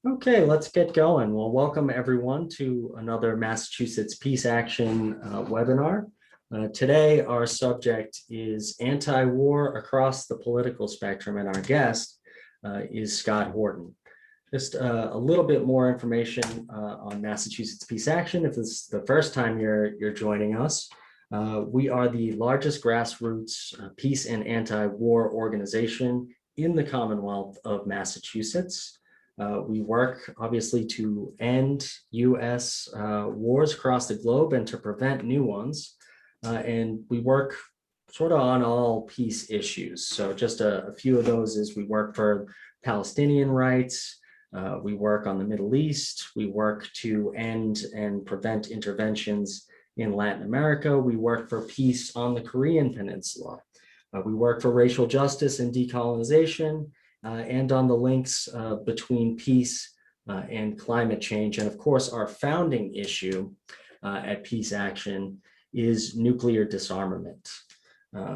Okay, let's get going. Well, welcome everyone to another Massachusetts Peace Action webinar. Today, our subject is anti-war across the political spectrum, and our guest is Scott Horton. Just a little bit more information on Massachusetts Peace Action. If this is the first time you're joining us, we are the largest grassroots peace and anti-war organization in the Commonwealth of Massachusetts. We work obviously to end US wars across the globe and to prevent new ones. And we work sort of on all peace issues. So just a few of those is we work for Palestinian rights, we work on the Middle East, we work to end and prevent interventions in Latin America, we work for peace on the Korean Peninsula, we work for racial justice and decolonization, and on the links between peace and climate change. And of course, our founding issue at Peace Action is nuclear disarmament.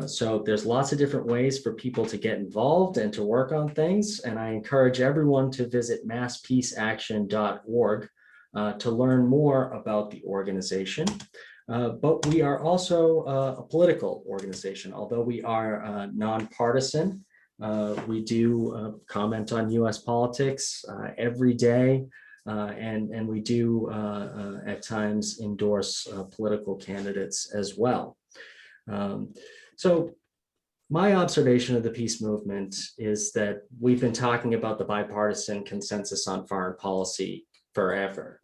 So there's lots of different ways for people to get involved and to work on things. And I encourage everyone to visit masspeaceaction.org to learn more about the organization. But we are also a political organization, although we are nonpartisan. We do comment on US politics every day, and we do at times endorse political candidates as well. So my observation of the peace movement is that we've been talking about the bipartisan consensus on foreign policy forever.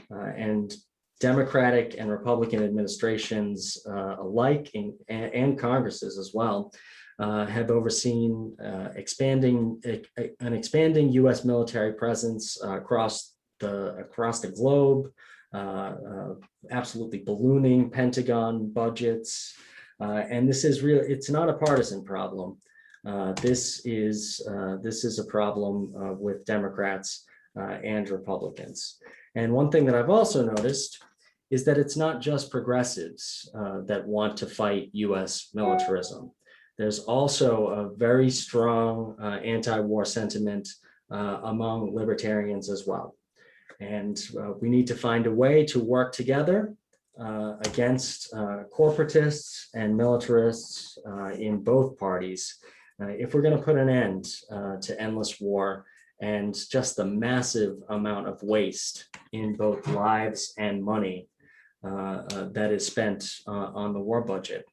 And Democratic and Republican administrations alike, and Congresses as well, have overseen an expanding U.S. military presence across the globe, absolutely ballooning Pentagon budgets, and this is real. It's not a partisan problem. This is a problem with Democrats and Republicans. And one thing that I've also noticed is that it's not just progressives that want to fight U.S. militarism. There's also a very strong anti-war sentiment among libertarians as well. And we need to find a way to work together against corporatists and militarists in both parties if we're going to put an end to endless war and just the massive amount of waste in both lives and money that is spent on the war budget.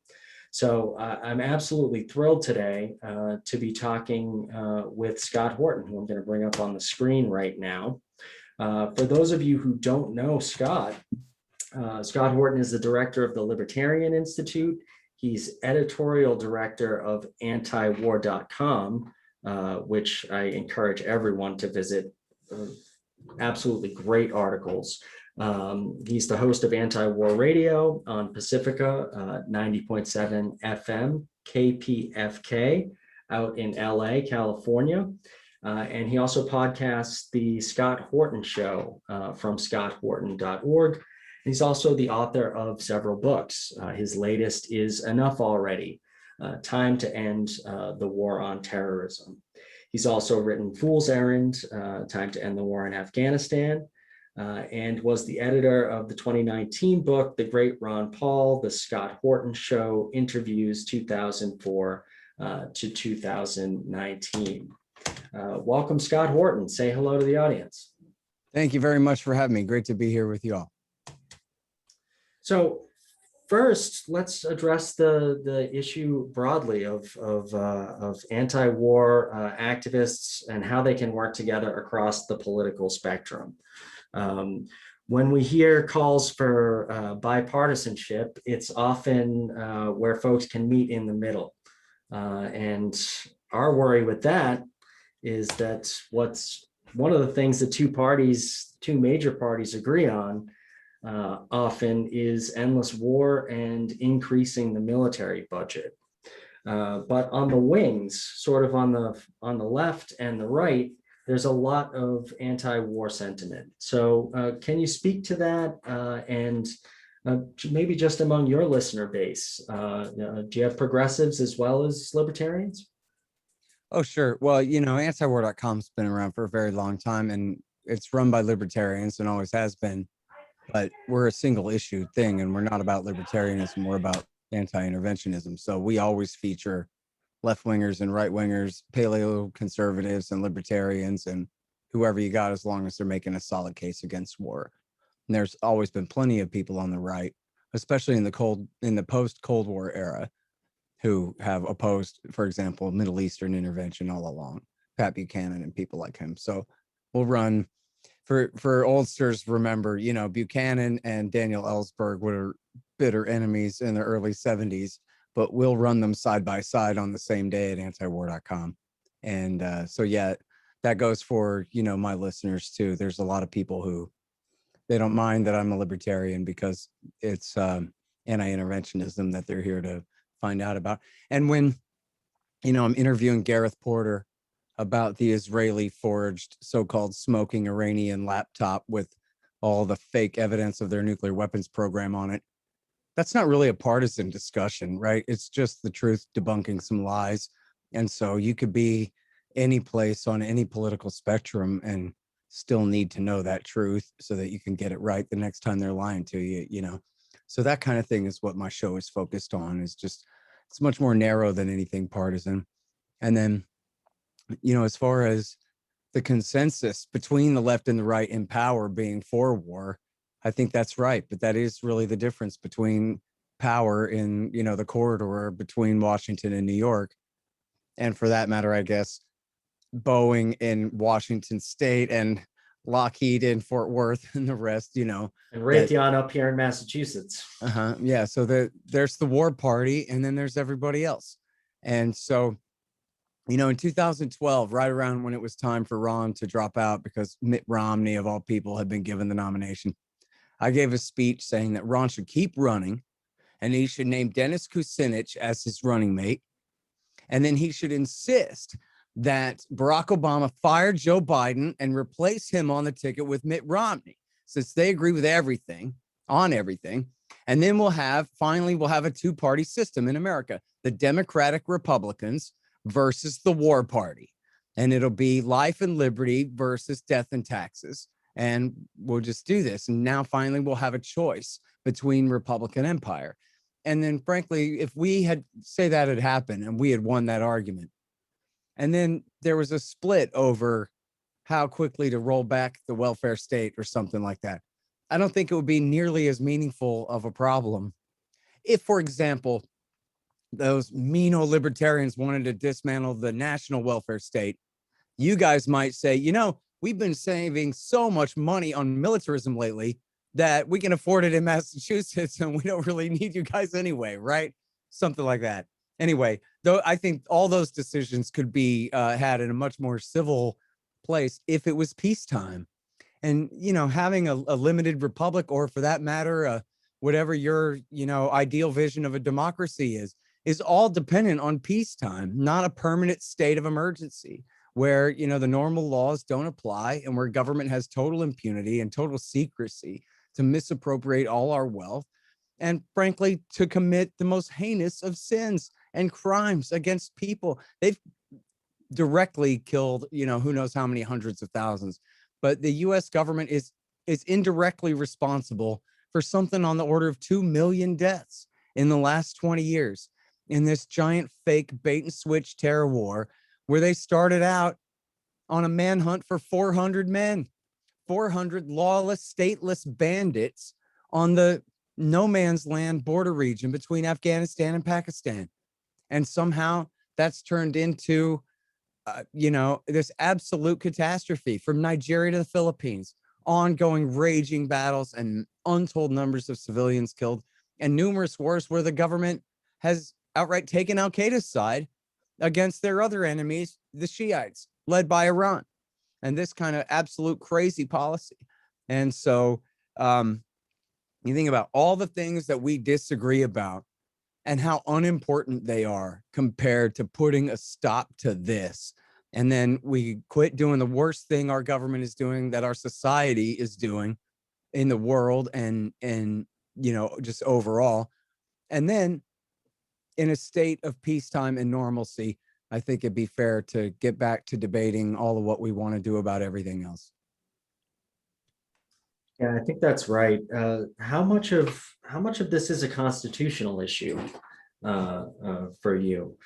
So I'm absolutely thrilled today to be talking with Scott Horton, who I'm going to bring up on the screen right now. For those of you who don't know Scott, Scott Horton is the director of the Libertarian Institute. He's editorial director of Antiwar.com, which I encourage everyone to visit. Absolutely great articles. He's the host of Anti-War Radio on Pacifica 90.7 FM, KPFK, out in LA, California. And he also podcasts the Scott Horton Show from scotthorton.org. He's also the author of several books. His latest is Enough Already, Time to End the War on Terrorism. He's also written Fool's Errand, Time to End the War in Afghanistan, and was the editor of the 2019 book, The Great Ron Paul, The Scott Horton Show, Interviews 2004 to 2019. Welcome, Scott Horton. Say hello to the audience. Thank you very much for having me. Great to be here with you all. So first, let's address the issue broadly of anti-war activists and how they can work together across the political spectrum. When we hear calls for bipartisanship, it's often where folks can meet in the middle. And our worry with that is that what's one of the things the two major parties agree on often is endless war and increasing the military budget. But on the wings, sort of on the left and the right, there's a lot of anti-war sentiment. So can you speak to that and maybe just among your listener base? Do you have progressives as well as libertarians? Oh, sure. Well, you know, antiwar.com's been around for a very long time, and it's run by libertarians and always has been, but we're a single issue thing, and we're not about libertarianism. We're about anti-interventionism. So we always feature left wingers and right wingers, paleo conservatives and libertarians, and whoever you got, as long as they're making a solid case against war. And there's always been plenty of people on the right, especially in the post Cold War era, who have opposed, for example, Middle Eastern intervention all along. Pat Buchanan and people like him. So we'll run for oldsters. Remember, Buchanan and Daniel Ellsberg were bitter enemies in the early 70s, but we'll run them side by side on the same day at antiwar.com. And so, yeah, that goes for, my listeners too. There's a lot of people who they don't mind that I'm a libertarian because it's anti-interventionism that they're here to find out about. And when, I'm interviewing Gareth Porter about the Israeli forged so-called smoking Iranian laptop with all the fake evidence of their nuclear weapons program on it, that's not really a partisan discussion, right? It's just the truth debunking some lies. And so you could be any place on any political spectrum and still need to know that truth so that you can get it right the next time they're lying to you. So that kind of thing is what my show is focused on. Is just, it's much more narrow than anything partisan. And then, as far as the consensus between the left and the right in power being for war, I think that's right. But that is really the difference between power in, the corridor between Washington and New York. And for that matter, I guess, Boeing in Washington State and Lockheed in Fort Worth and the rest, And Raytheon up here in Massachusetts. Yeah. So there's the war party, and then there's everybody else. And so, in 2012, right around when it was time for Ron to drop out because Mitt Romney, of all people, had been given the nomination, I gave a speech saying that Ron should keep running and he should name Dennis Kucinich as his running mate. And then he should insist that Barack Obama fire Joe Biden and replace him on the ticket with Mitt Romney, since they agree with everything on everything. And then we'll have a two-party system in America, the Democratic Republicans versus the war party. And it'll be life and liberty versus death and taxes. And we'll just do this. And now finally we'll have a choice between Republican empire. And then frankly, if we had say that had happened and we had won that argument, and then there was a split over how quickly to roll back the welfare state or something like that, I don't think it would be nearly as meaningful of a problem. If, for example, those mean old libertarians wanted to dismantle the national welfare state, you guys might say, we've been saving so much money on militarism lately that we can afford it in Massachusetts and we don't really need you guys anyway, right? Something like that. Anyway, though, I think all those decisions could be had in a much more civil place if it was peacetime. And, having a limited republic, or for that matter, whatever your, ideal vision of a democracy is all dependent on peacetime, not a permanent state of emergency where, the normal laws don't apply and where government has total impunity and total secrecy to misappropriate all our wealth and, frankly, to commit the most heinous of sins and crimes against people. They've directly killed, who knows how many hundreds of thousands, but the US government is indirectly responsible for something on the order of 2 million deaths in the last 20 years in this giant fake bait and switch terror war, where they started out on a manhunt for 400 men, 400 lawless, stateless bandits on the no man's land border region between Afghanistan and Pakistan. And somehow that's turned into, this absolute catastrophe from Nigeria to the Philippines, ongoing raging battles and untold numbers of civilians killed, and numerous wars where the government has outright taken Al-Qaeda's side against their other enemies, the Shiites, led by Iran, and this kind of absolute crazy policy. And so you think about all the things that we disagree about and how unimportant they are compared to putting a stop to this. And then we quit doing the worst thing our government is doing, that our society is doing in the world and just overall. And then in a state of peacetime and normalcy, I think it'd be fair to get back to debating all of what we want to do about everything else. Yeah, I think that's right. How much of this is a constitutional issue for you?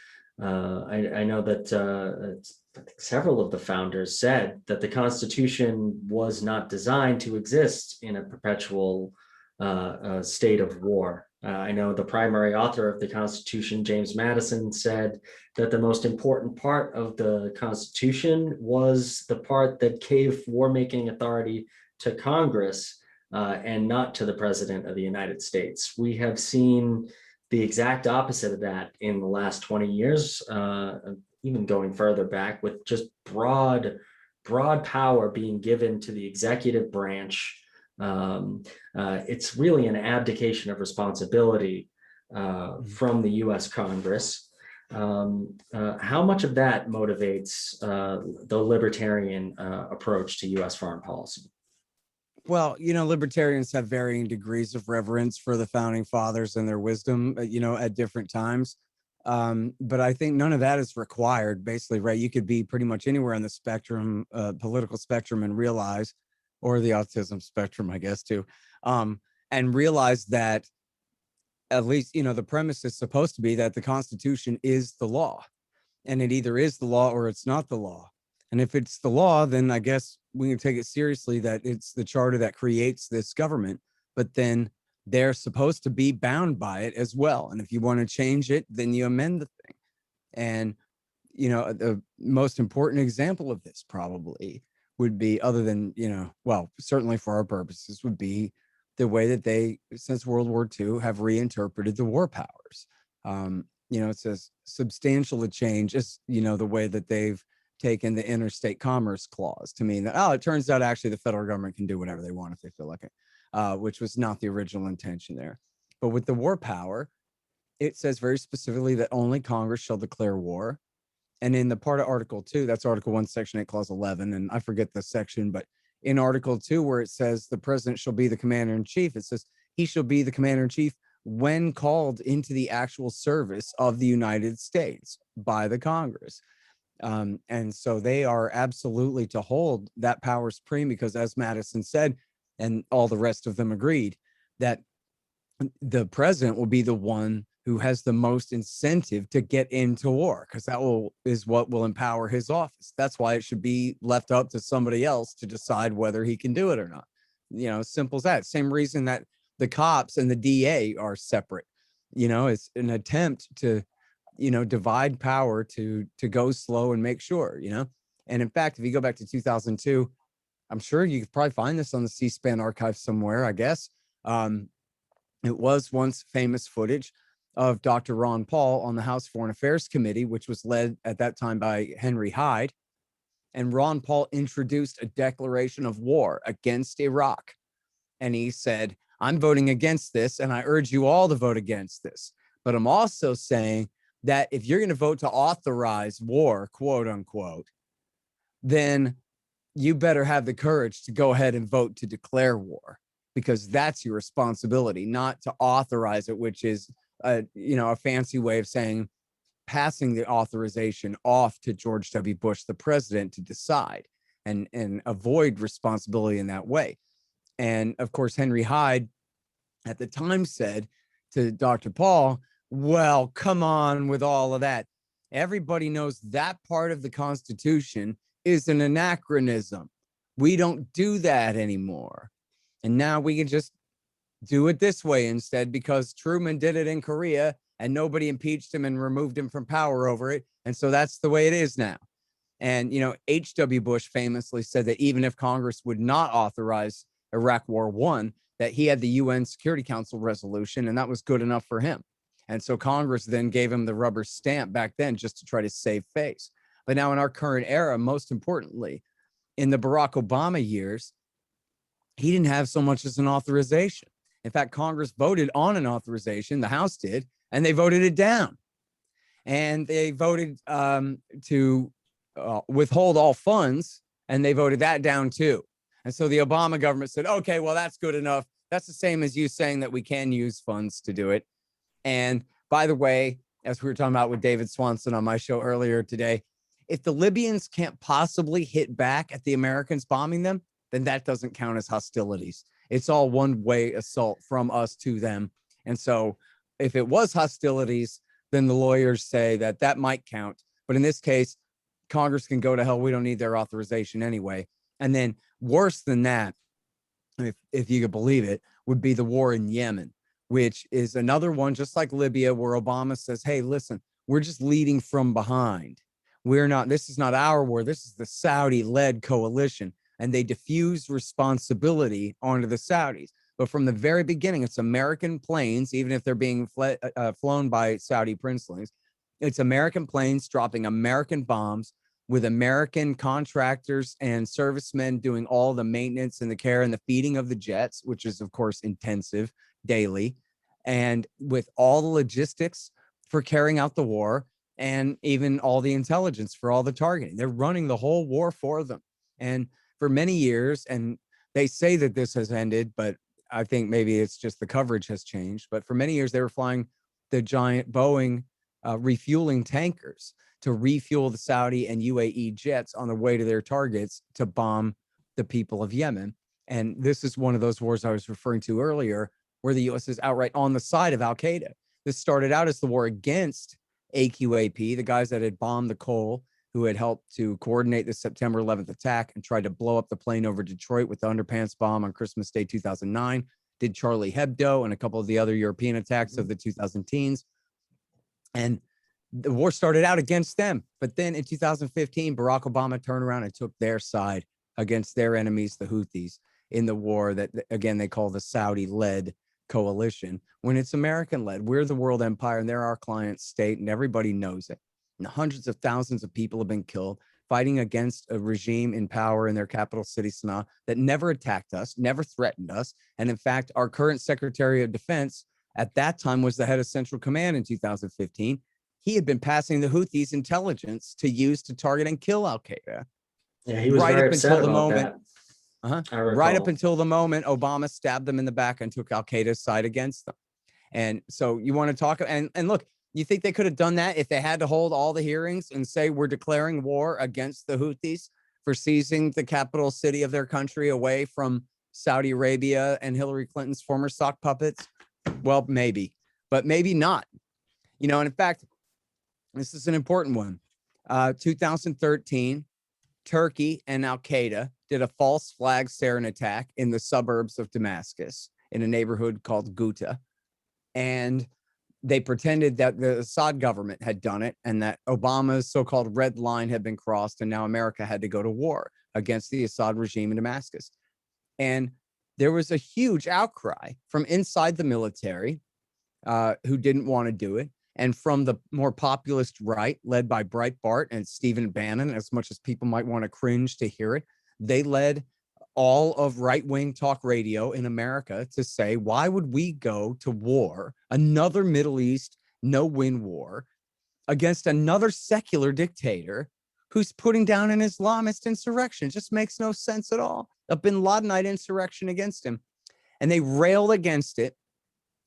I know that I think several of the founders said that the Constitution was not designed to exist in a perpetual state of war. I know the primary author of the Constitution, James Madison, said that the most important part of the Constitution was the part that gave war-making authority to Congress and not to the President of the United States. We have seen the exact opposite of that in the last 20 years, even going further back, with just broad power being given to the executive branch. It's really an abdication of responsibility from the US Congress. How much of that motivates the libertarian approach to US foreign policy? Well, libertarians have varying degrees of reverence for the founding fathers and their wisdom, at different times. But I think none of that is required, basically, right? You could be pretty much anywhere on the spectrum, political spectrum, and realize, or the autism spectrum, I guess, too, and realize that at least, the premise is supposed to be that the Constitution is the law, and it either is the law or it's not the law. And if it's the law, then I guess we can take it seriously that it's the charter that creates this government, but then they're supposed to be bound by it as well. And if you want to change it, then you amend the thing. And, the most important example of this probably would be, other than, well, certainly for our purposes, would be the way that they, since World War II, have reinterpreted the war powers. It says substantial a change, is, the way that they've taken the interstate commerce clause to mean that, oh, it turns out actually the federal government can do whatever they want if they feel like it, which was not the original intention there. But with the war power, it says very specifically that only Congress shall declare war. And in the part of Article 2, that's Article 1, Section 8, Clause 11, and I forget the section, but in Article 2, where it says the president shall be the commander in chief, it says he shall be the commander in chief when called into the actual service of the United States by the Congress. And so they are absolutely to hold that power supreme, because as Madison said, and all the rest of them agreed, that the president will be the one who has the most incentive to get into war, because is what will empower his office. That's why it should be left up to somebody else to decide whether he can do it or not. Simple as that. Same reason that the cops and the DA are separate. It's an attempt to divide power to go slow and make sure. And in fact, if you go back to 2002, I'm sure you could probably find this on the C-SPAN archive somewhere, I guess. It was once famous footage of Dr. Ron Paul on the House Foreign Affairs Committee, which was led at that time by Henry Hyde. And Ron Paul introduced a declaration of war against Iraq. And he said, I'm voting against this, and I urge you all to vote against this. But I'm also saying that if you're going to vote to authorize war, quote unquote, then you better have the courage to go ahead and vote to declare war, because that's your responsibility, not to authorize it, which is a fancy way of saying passing the authorization off to George W. Bush, the president, to decide and avoid responsibility in that way. And of course, Henry Hyde at the time said to Dr. Paul, well, come on with all of that. Everybody knows that part of the Constitution is an anachronism. We don't do that anymore. And now we can just do it this way instead, because Truman did it in Korea and nobody impeached him and removed him from power over it. And so that's the way it is now. And, H.W. Bush famously said that even if Congress would not authorize Iraq War I, that he had the UN Security Council resolution, and that was good enough for him. And so Congress then gave him the rubber stamp back then just to try to save face. But now in our current era, most importantly, in the Barack Obama years, he didn't have so much as an authorization. In fact, Congress voted on an authorization, the House did, and they voted it down. And they voted to withhold all funds, and they voted that down too. And so the Obama government said, okay, well, that's good enough. That's the same as you saying that we can use funds to do it. And by the way, as we were talking about with David Swanson on my show earlier today, if the Libyans can't possibly hit back at the Americans bombing them, then that doesn't count as hostilities. It's all one-way assault from us to them. And so if it was hostilities, then the lawyers say that that might count. But in this case, Congress can go to hell. We don't need their authorization anyway. And then worse than that, if you could believe it, would be the war in Yemen, which is another one, just like Libya, where Obama says, hey, listen, we're just leading from behind. This is not our war. This is the Saudi-led coalition. And they diffuse responsibility onto the Saudis. But from the very beginning, it's American planes, even if they're being flown by Saudi princelings. It's American planes dropping American bombs with American contractors and servicemen doing all the maintenance and the care and the feeding of the jets, which is, of course, intensive daily, and with all the logistics for carrying out the war and even all the intelligence for all the targeting. They're running the whole war for them. And for many years, and they say that this has ended, but I think maybe it's just the coverage has changed. But for many years, they were flying the giant Boeing refueling tankers to refuel the Saudi and UAE jets on their way to their targets to bomb the people of Yemen. And this is one of those wars I was referring to earlier, where the U.S. is outright on the side of al-Qaeda. This started out as the war against AQAP, the guys that had bombed the Cole, who had helped to coordinate the September 11th attack and tried to blow up the plane over Detroit with the underpants bomb on Christmas Day 2009, did Charlie Hebdo and a couple of the other European attacks of the 2010s. And the war started out against them. But then in 2015, Barack Obama turned around and took their side against their enemies, the Houthis, in the war that, again, they call the Saudi-led coalition, when it's American-led. We're the world empire, and they're our client state, and everybody knows it. And hundreds of thousands of people have been killed fighting against a regime in power in their capital city, Sana'a, that never attacked us, never threatened us. And in fact, our current Secretary of Defense at that time was the head of Central Command in 2015. He had been passing the Houthis intelligence to use to target and kill al-Qaeda. Yeah, he was very upset about that. Right up until the moment Obama stabbed them in the back and took al-Qaeda's side against them. And so you want to talk, and look, you think they could have done that if they had to hold all the hearings and say we're declaring war against the Houthis for seizing the capital city of their country away from Saudi Arabia and Hillary Clinton's former sock puppets? Well, maybe, but maybe not. You know, and in fact, this is an important one. 2013, Turkey and al-Qaeda did a false flag sarin attack in the suburbs of Damascus in a neighborhood called Ghouta. And they pretended that the Assad government had done it and that Obama's so-called red line had been crossed, and now America had to go to war against the Assad regime in Damascus. And there was a huge outcry from inside the military who didn't want to do it, and from the more populist right, led by Breitbart and Stephen Bannon, as much as people might want to cringe to hear it. They led all of right-wing talk radio in America to say, why would we go to war, another Middle East no-win war, against another secular dictator who's putting down an Islamist insurrection? It just makes no sense at all. A bin Ladenite insurrection against him. And they railed against it.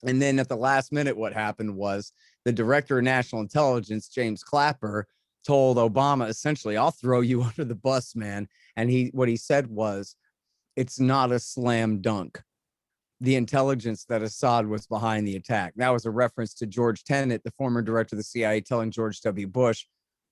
And then at the last minute, what happened was the director of national intelligence, James Clapper, told Obama, essentially, I'll throw you under the bus, man. And what he said was, it's not a slam dunk. The intelligence that Assad was behind the attack. That was a reference to George Tenet, the former director of the CIA, telling George W. Bush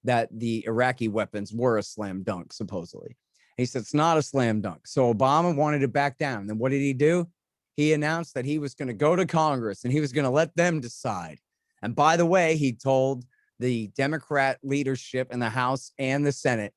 that the Iraqi weapons were a slam dunk, supposedly. He said, it's not a slam dunk. So Obama wanted to back down. Then what did he do? He announced that he was going to go to Congress and he was going to let them decide. And by the way, he told the Democrat leadership in the House and the Senate,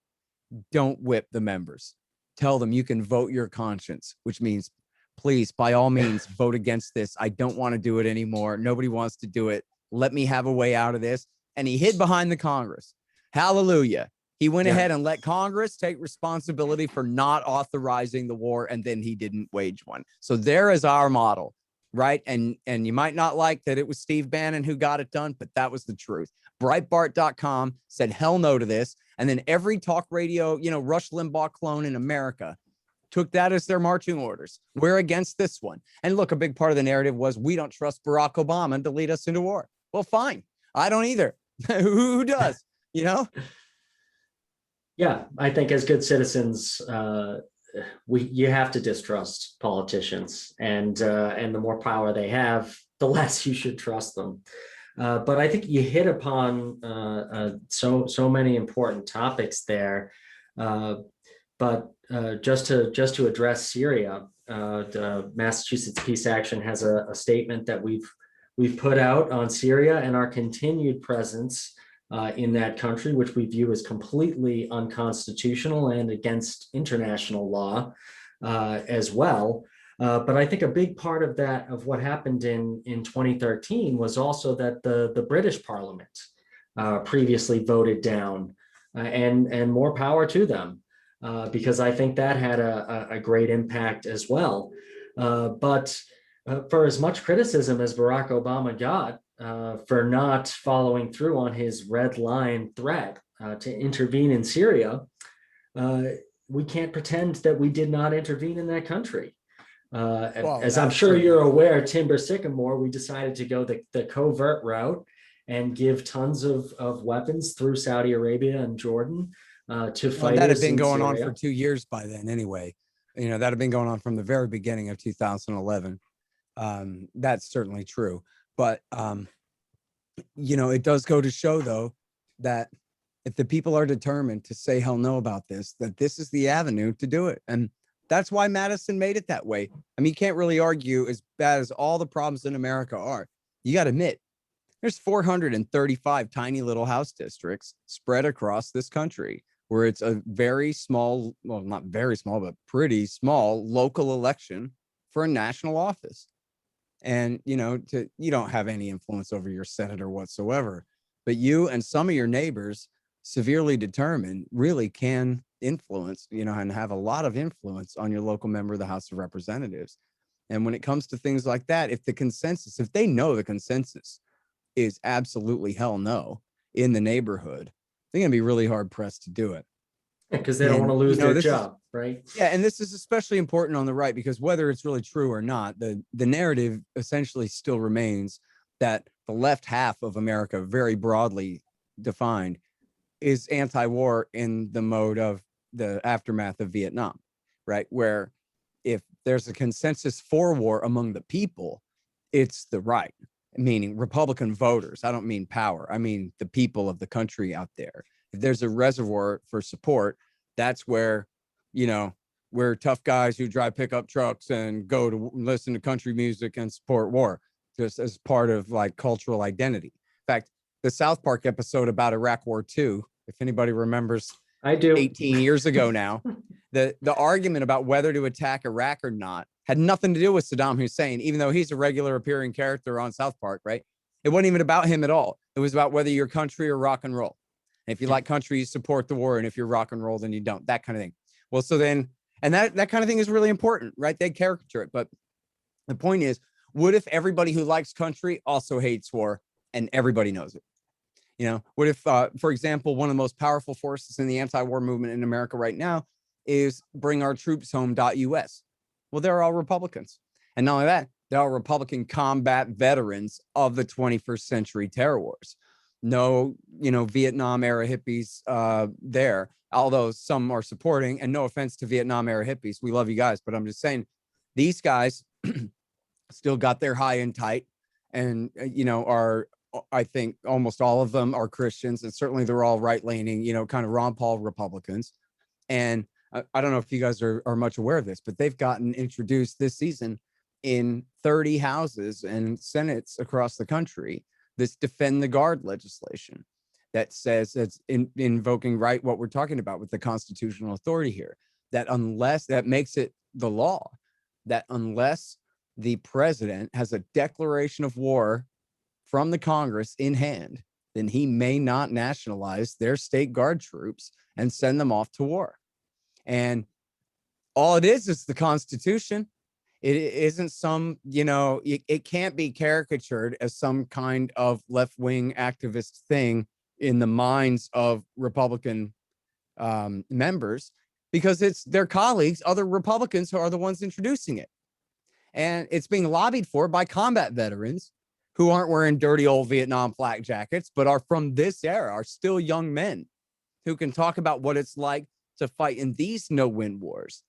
don't whip the members. Tell them you can vote your conscience, which means, please, by all means, vote against this. I don't want to do it anymore. Nobody wants to do it. Let me have a way out of this. And he hid behind the Congress. Hallelujah. He went ahead and let Congress take responsibility for not authorizing the war, and then he didn't wage one. So there is our model, right? And you might not like that it was Steve Bannon who got it done, but that was the truth. Breitbart.com said hell no to this. And then every talk radio, Rush Limbaugh clone in America took that as their marching orders. We're against this one. And look, a big part of the narrative was we don't trust Barack Obama to lead us into war. Well, fine. I don't either. Who does, Yeah, I think as good citizens, you have to distrust politicians, and the more power they have, the less you should trust them. But I think you hit upon so many important topics there. But just to address Syria, the Massachusetts Peace Action has a statement that we've put out on Syria and our continued presence in that country, which we view as completely unconstitutional and against international law as well. But I think a big part of that, of what happened in 2013, was also that the British Parliament previously voted down, and more power to them, because I think that had a great impact as well. But for as much criticism as Barack Obama got for not following through on his red line threat to intervene in Syria, we can't pretend that we did not intervene in that country. Well, as I'm sure you're aware, Timber Sycamore, we decided to go the covert route and give tons of weapons through Saudi Arabia and Jordan to fighters. That had been going on for 2 years by then anyway. That had been going on from the very beginning of 2011. That's certainly true. But, it does go to show, though, that if the people are determined to say hell no about this, that this is the avenue to do it. And that's why Madison made it that way. I mean, you can't really argue, as bad as all the problems in America are. You got to admit, there's 435 tiny little House districts spread across this country, where it's a very small, well, not very small, but pretty small local election for a national office. And, you don't have any influence over your senator whatsoever, but you and some of your neighbors, severely determined, really can influence, and have a lot of influence on your local member of the House of Representatives. And when it comes to things like that, if they know the consensus is absolutely hell no in the neighborhood, they're going to be really hard pressed to do it. Because they don't want to lose their job, right? Yeah, and this is especially important on the right, because whether it's really true or not, the narrative essentially still remains that the left half of America, very broadly defined, is anti-war in the mode of the aftermath of Vietnam, right? Where if there's a consensus for war among the people, it's the right, meaning Republican voters. I don't mean power. I mean the people of the country out there. If there's a reservoir for support, that's where, we're tough guys who drive pickup trucks and go to listen to country music and support war, just as part of like cultural identity. In fact, the South Park episode about Iraq War II, if anybody remembers, I do, 18 years ago now, the argument about whether to attack Iraq or not had nothing to do with Saddam Hussein, even though he's a regular appearing character on South Park, right? It wasn't even about him at all. It was about whether you're country or rock and roll. And if you like country, you support the war. And if you're rock and roll, then you don't, that kind of thing. Well, so then, and that kind of thing is really important, right? They caricature it. But the point is, what if everybody who likes country also hates war and everybody knows it? What if, for example, one of the most powerful forces in the anti-war movement in America right now is bring our troops home.us. Well, they're all Republicans. And not only that, they're all Republican combat veterans of the 21st century terror wars. No, Vietnam era hippies there, although some are supporting, and no offense to Vietnam era hippies. We love you guys, but I'm just saying these guys still got their high and tight and, are, I think almost all of them are Christians, and certainly they're all right-leaning, kind of Ron Paul Republicans. And I don't know if you guys are much aware of this, but they've gotten introduced this season in 30 houses and senates across the country, this defend the guard legislation that says it's invoking what we're talking about with the constitutional authority here, that makes it the law, that unless the president has a declaration of war from the Congress in hand, then he may not nationalize their state guard troops and send them off to war. And all it is the Constitution. It isn't some, it can't be caricatured as some kind of left-wing activist thing in the minds of Republican members, because it's their colleagues, other Republicans, who are the ones introducing it. And it's being lobbied for by combat veterans who aren't wearing dirty old Vietnam flak jackets, but are from this era, are still young men who can talk about what it's like to fight in these no-win wars.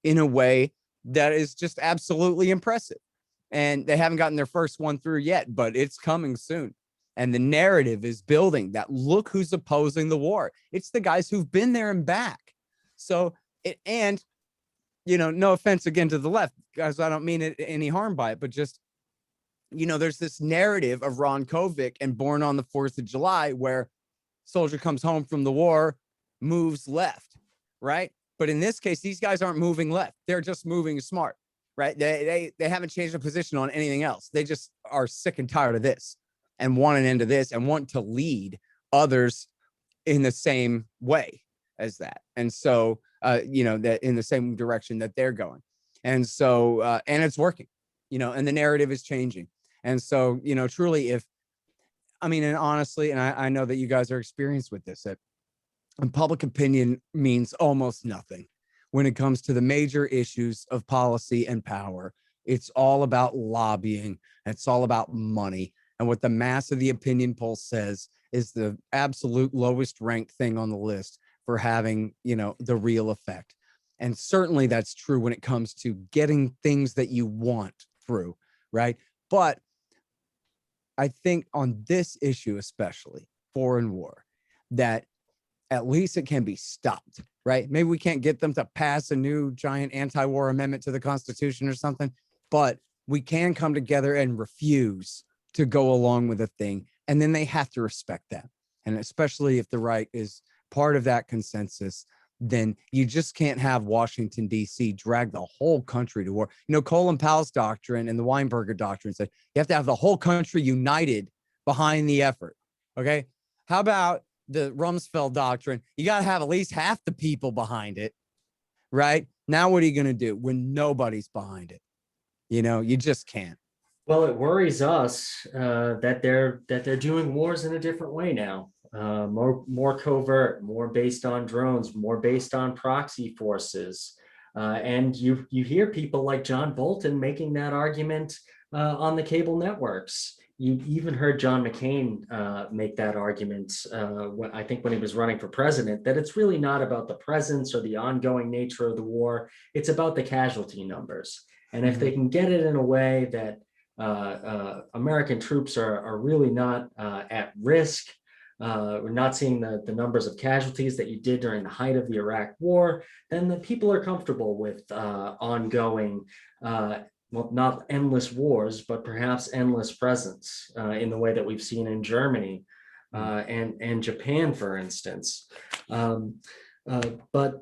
in a way that is just absolutely impressive. And they haven't gotten their first one through yet, but it's coming soon. And the narrative is building that look who's opposing the war. It's the guys who've been there and back. So and no offense again to the left, guys, I don't mean any harm by it, but just, there's this narrative of Ron Kovic and Born on the 4th of July, where soldier comes home from the war, moves left, right? But in this case, these guys aren't moving left. They're just moving smart, right? They haven't changed their position on anything else. They just are sick and tired of this and want an end to this and want to lead others in the same way as that. And so, that in the same direction that they're going. And so, and it's working, and the narrative is changing. And so, truly, and honestly, and I know that you guys are experienced with this, that public opinion means almost nothing when it comes to the major issues of policy and power. It's all about lobbying. It's all about money. And what the mass of the opinion poll says is the absolute lowest ranked thing on the list for having, the real effect. And certainly that's true when it comes to getting things that you want through, right? But I think on this issue, especially foreign war, that at least it can be stopped, right? Maybe we can't get them to pass a new giant anti-war amendment to the Constitution or something, but we can come together and refuse to go along with a thing. And then they have to respect that. And especially if the right is part of that consensus, then you just can't have Washington, D.C. drag the whole country to war. Colin Powell's doctrine and the Weinberger doctrine said you have to have the whole country united behind the effort. Okay. How about the Rumsfeld doctrine? You got to have at least half the people behind it. Right now, what are you going to do when nobody's behind it? You just can't. Well, it worries us that they're doing wars in a different way now. More covert, more based on drones, more based on proxy forces. And you hear people like John Bolton making that argument on the cable networks. You even heard John McCain make that argument, I think when he was running for president, that it's really not about the presence or the ongoing nature of the war. It's about the casualty numbers. And if they can get it in a way that American troops are really not at risk, we're not seeing the numbers of casualties that you did during the height of the Iraq War, then the people are comfortable with ongoing, well, not endless wars, but perhaps endless presence in the way that we've seen in Germany and Japan, for instance. But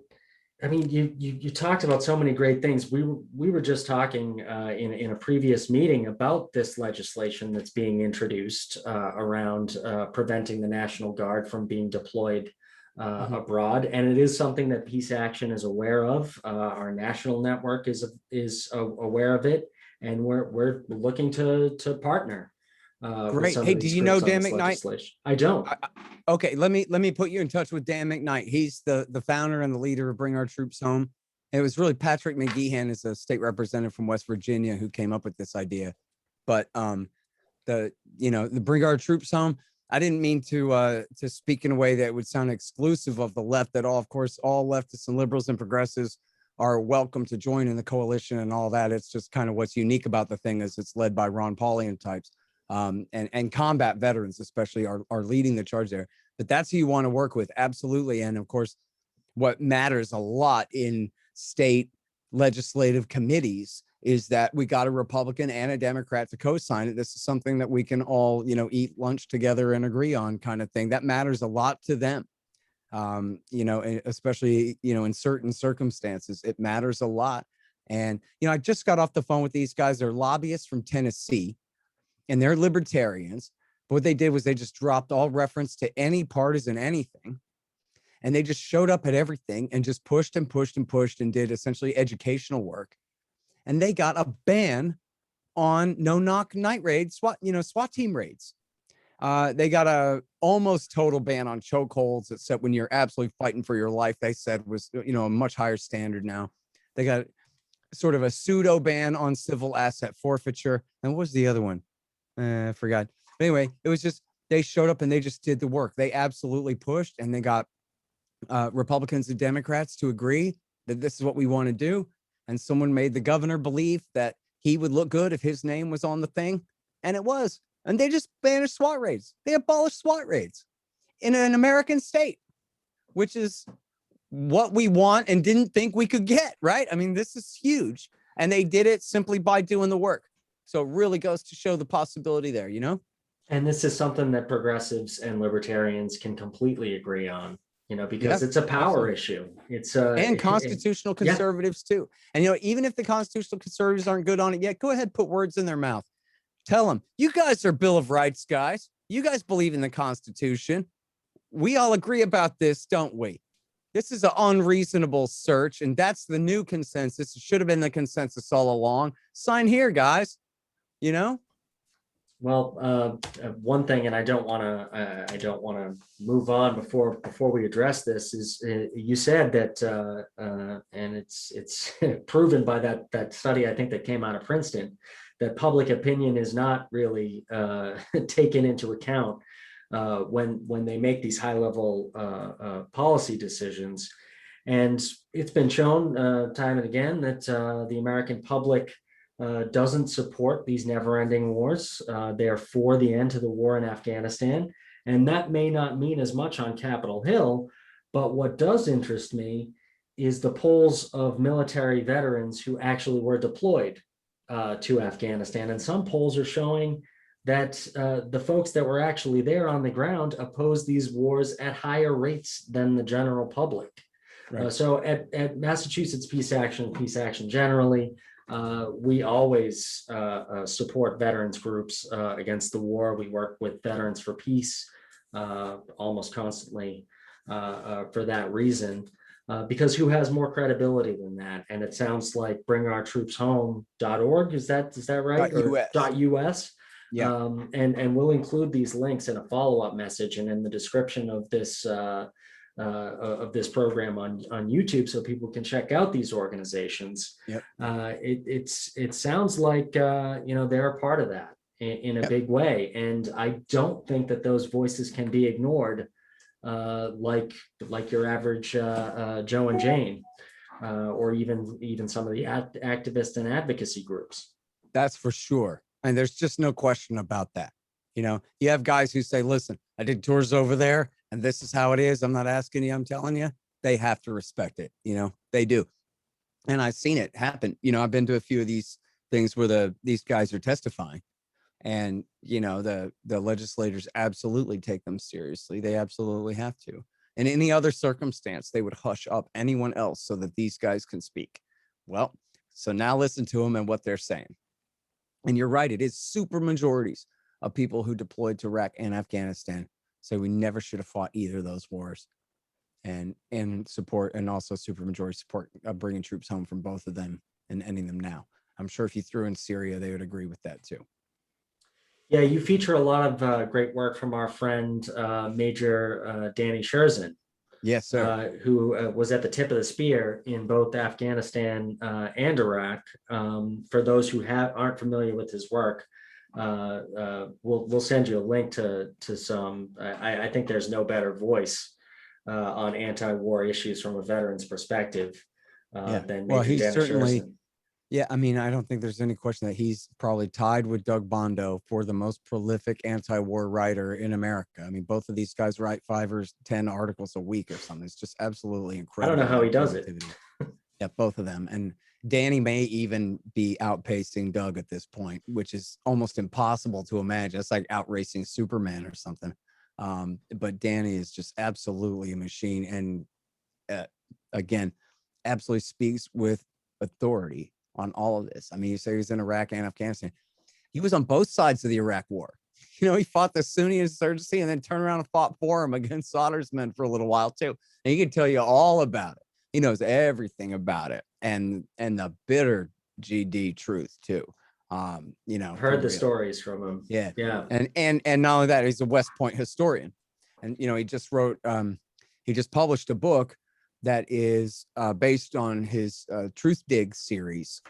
I mean, you talked about so many great things. We were just talking in a previous meeting about this legislation that's being introduced around preventing the National Guard from being deployed abroad, and it is something that Peace Action is aware of. Our national network is aware of it, and we're looking to partner. Great. Hey, do you know Dan McKnight? I don't. Okay, let me put you in touch with Dan McKnight. He's the founder and the leader of Bring Our Troops Home. It was really Patrick McGeehan, is a state representative from West Virginia, who came up with this idea. But the Bring Our Troops Home, I didn't mean to speak in a way that would sound exclusive of the left at all. Of course, all leftists and liberals and progressives are welcome to join in the coalition and all that. It's just kind of what's unique about the thing is it's led by Ron Paulian types. And combat veterans especially are leading the charge there. But that's who you want to work with, absolutely. And of course, what matters a lot in state legislative committees is that we got a Republican and a Democrat to co-sign it. This is something that we can all, eat lunch together and agree on, kind of thing. That matters a lot to them. Especially, in certain circumstances, it matters a lot. And, I just got off the phone with these guys. They're lobbyists from Tennessee, and they're libertarians. But what they did was they just dropped all reference to any partisan anything. And they just showed up at everything and just pushed and pushed and pushed and did essentially educational work. And they got a ban on no-knock night raids, SWAT team raids. They got a almost total ban on chokeholds, except when you're absolutely fighting for your life, they said was, a much higher standard now. They got sort of a pseudo ban on civil asset forfeiture. And what was the other one? I forgot. But anyway, it was just, they showed up and they just did the work. They absolutely pushed, and they got Republicans and Democrats to agree that this is what we want to do. and someone made the governor believe that he would look good if his name was on the thing, and it was. And they just banished SWAT raids. They abolished SWAT raids in an American state, which is what we want and didn't think we could get, right? I mean, this is huge. And they did it simply by doing the work. So it really goes to show the possibility there, you know? And this is something that progressives and libertarians can completely agree on, because Yeah, it's a power issue. It's and constitutional conservatives too. And, even if the constitutional conservatives aren't good on it yet, go ahead, put words in their mouth. Tell them, you guys are Bill of Rights guys. You guys believe in the Constitution. We all agree about this, don't we? This is an unreasonable search, and that's the new consensus. It should have been the consensus all along. Sign here, guys. Well, one thing, and I don't want to move on before we address this, is you said that, and it's proven by that study, I think, that came out of Princeton, that public opinion is not really taken into account when they make these high-level policy decisions. And it's been shown time and again that the American public doesn't support these never-ending wars. They're for the end to the war in Afghanistan. And that may not mean as much on Capitol Hill, but what does interest me is the polls of military veterans who actually were deployed to Afghanistan. And some polls are showing that the folks that were actually there on the ground oppose these wars at higher rates than the general public. Right. So at Massachusetts Peace Action generally, we always support veterans groups against the war. We work with Veterans for Peace almost constantly for that reason, because who has more credibility than that? And it sounds like bringourtroopshome.org. Is that right? .us. Yeah. And we'll include these links in a follow-up message and in the description of this program on YouTube, so people can check out these organizations. Yep. It sounds like they're a part of that in a big way, and I don't think that those voices can be ignored, like your average Joe and Jane, or even some of the activist and advocacy groups. That's for sure, and there's just no question about that. You have guys who say, "Listen, I did tours over there, and this is how it is. I'm not asking you, I'm telling you." They have to respect it. They do. And I've seen it happen. I've been to a few of these things where these guys are testifying, and, the legislators absolutely take them seriously. They absolutely have to. In any other circumstance, they would hush up anyone else so that these guys can speak. Well, so now listen to them and what they're saying. And you're right. It is super majorities of people who deployed to Iraq and Afghanistan. So we never should have fought either of those wars, and support, and also supermajority support bringing troops home from both of them and ending them now. I'm sure if you threw in Syria, they would agree with that too. Yeah, you feature a lot of great work from our friend Major Danny Sherzin. Yes, sir. Who was at the tip of the spear in both Afghanistan and Iraq. For those who aren't familiar with his work, we'll send you a link to some. I think there's no better voice on anti-war issues from a veteran's perspective than Major he's Danny certainly. Sherzin. Yeah, I mean, I don't think there's any question that he's probably tied with Doug Bondo for the most prolific anti-war writer in America. I mean, both of these guys write 5 or 10 articles a week or something. It's just absolutely incredible. I don't know how he does it. Yeah, both of them. And Danny may even be outpacing Doug at this point, which is almost impossible to imagine. It's like outracing Superman or something. But Danny is just absolutely a machine. And again, absolutely speaks with authority on all of this. I mean, you say he's in Iraq and Afghanistan. He was on both sides of the Iraq war. He fought the Sunni insurgency and then turned around and fought for him against Sauter's men for a little while too. And he can tell you all about it. He knows everything about it, and the bitter GD truth too. Heard the stories from him. Yeah. And not only that, he's a West Point historian, and he just published a book that is based on his Truth Dig series.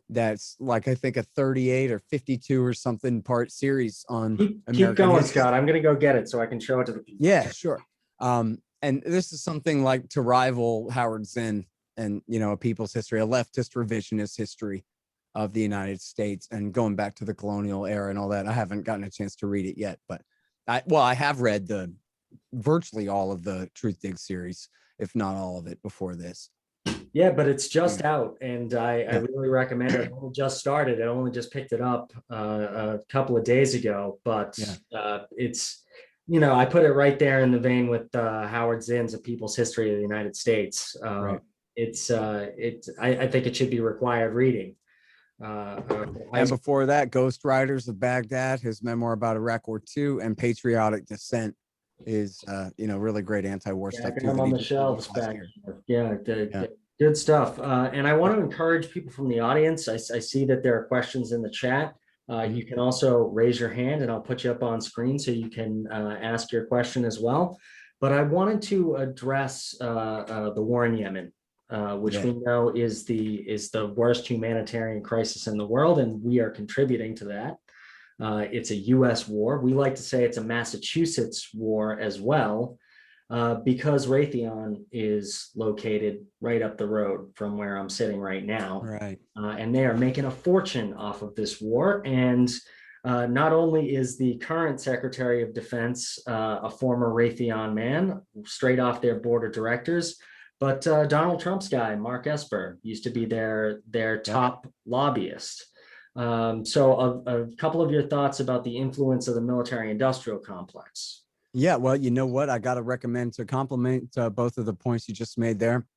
That's like, I think, a 38 or 52 or something part series on keep going, Scott. I'm going to go get it so I can show it to the people. Yeah, sure. And this is something like to rival Howard Zinn and, a people's history, a leftist revisionist history of the United States and going back to the colonial era and all that. I haven't gotten a chance to read it yet, but I have read virtually all of the Truth Dig series, if not all of it, before this. Yeah, but it's just out, and I really recommend it. It only just started. I only just picked it up a couple of days ago, but it's, I put it right there in the vein with Howard Zinn's A People's History of the United States. Right. I think it should be required reading. And before that, Ghost Riders of Baghdad, his memoir about Iraq War II, and Patriotic Descent is really great anti-war stuff too. I'm on the shelves back here. Good stuff. And I want to encourage people from the audience. I see that there are questions in the chat. You can also raise your hand and I'll put you up on screen so you can ask your question as well. But I wanted to address the war in Yemen, which we know is the worst humanitarian crisis in the world, and we are contributing to that. It's a U.S. war. We like to say it's a Massachusetts war as well, because Raytheon is located right up the road from where I'm sitting right now. Right. And they are making a fortune off of this war. And not only is the current Secretary of Defense a former Raytheon man, straight off their board of directors, but Donald Trump's guy, Mark Esper, used to be their top lobbyist. So a couple of your thoughts about the influence of the military-industrial complex. Yeah, well, you know what? I got to recommend, to compliment both of the points you just made there,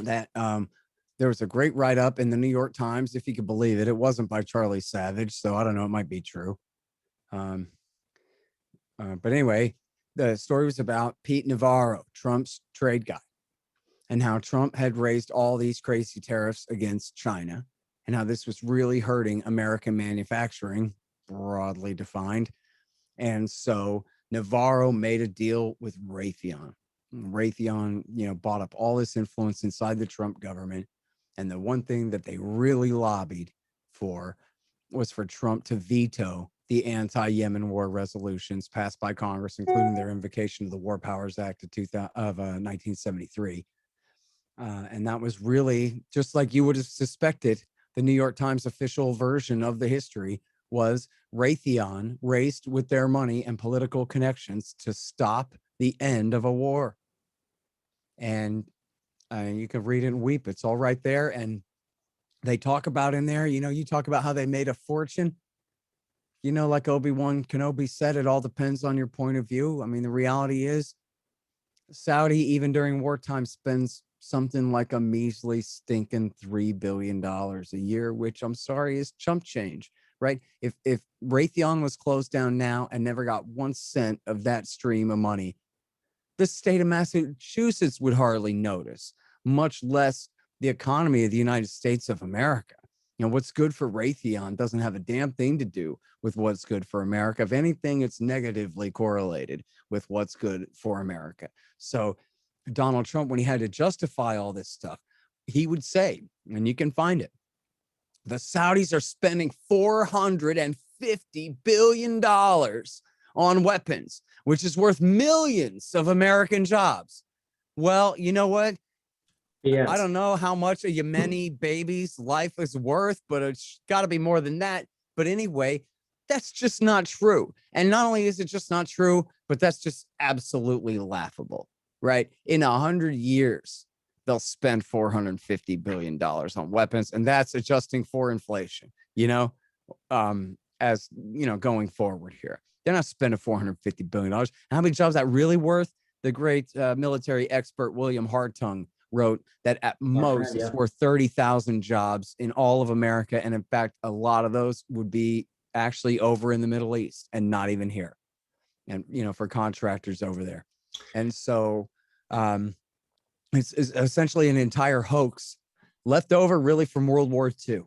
that there was a great write-up in the New York Times, if you could believe it. It wasn't by Charlie Savage, so I don't know, it might be true. But anyway, the story was about Pete Navarro, Trump's trade guy, and how Trump had raised all these crazy tariffs against China, and how this was really hurting American manufacturing, broadly defined. And so Navarro made a deal with Raytheon. Raytheon, bought up all this influence inside the Trump government. And the one thing that they really lobbied for was for Trump to veto the anti-Yemen war resolutions passed by Congress, including their invocation of the War Powers Act of 1973. And that was really, just like you would have suspected, the New York Times official version of the history was Raytheon raced with their money and political connections to stop the end of a war. And you can read it and weep. It's all right there. And they talk about in there, you talk about how they made a fortune. Like Obi-Wan Kenobi said, it all depends on your point of view. I mean, the reality is Saudi, even during wartime, spends something like a measly stinking $3 billion a year, which I'm sorry is chump change. Right? If Raytheon was closed down now and never got 1 cent of that stream of money, the state of Massachusetts would hardly notice, much less the economy of the United States of America. What's good for Raytheon doesn't have a damn thing to do with what's good for America. If anything, it's negatively correlated with what's good for America. So Donald Trump, when he had to justify all this stuff, he would say, and you can find it, the Saudis are spending $450 billion on weapons, which is worth millions of American jobs. Well, you know what? Yes. I don't know how much a Yemeni baby's life is worth, but it's got to be more than that. But anyway, that's just not true. And not only is it just not true, but that's just absolutely laughable, right? In 100 years, they'll spend $450 billion on weapons, and that's adjusting for inflation, as going forward here. They're not spending $450 billion. And how many jobs that really worth? The great military expert William Hartung wrote that at most it's worth 30,000 jobs in all of America. And in fact, a lot of those would be actually over in the Middle East and not even here. And, for contractors over there. And so, it's essentially an entire hoax left over really from World War II,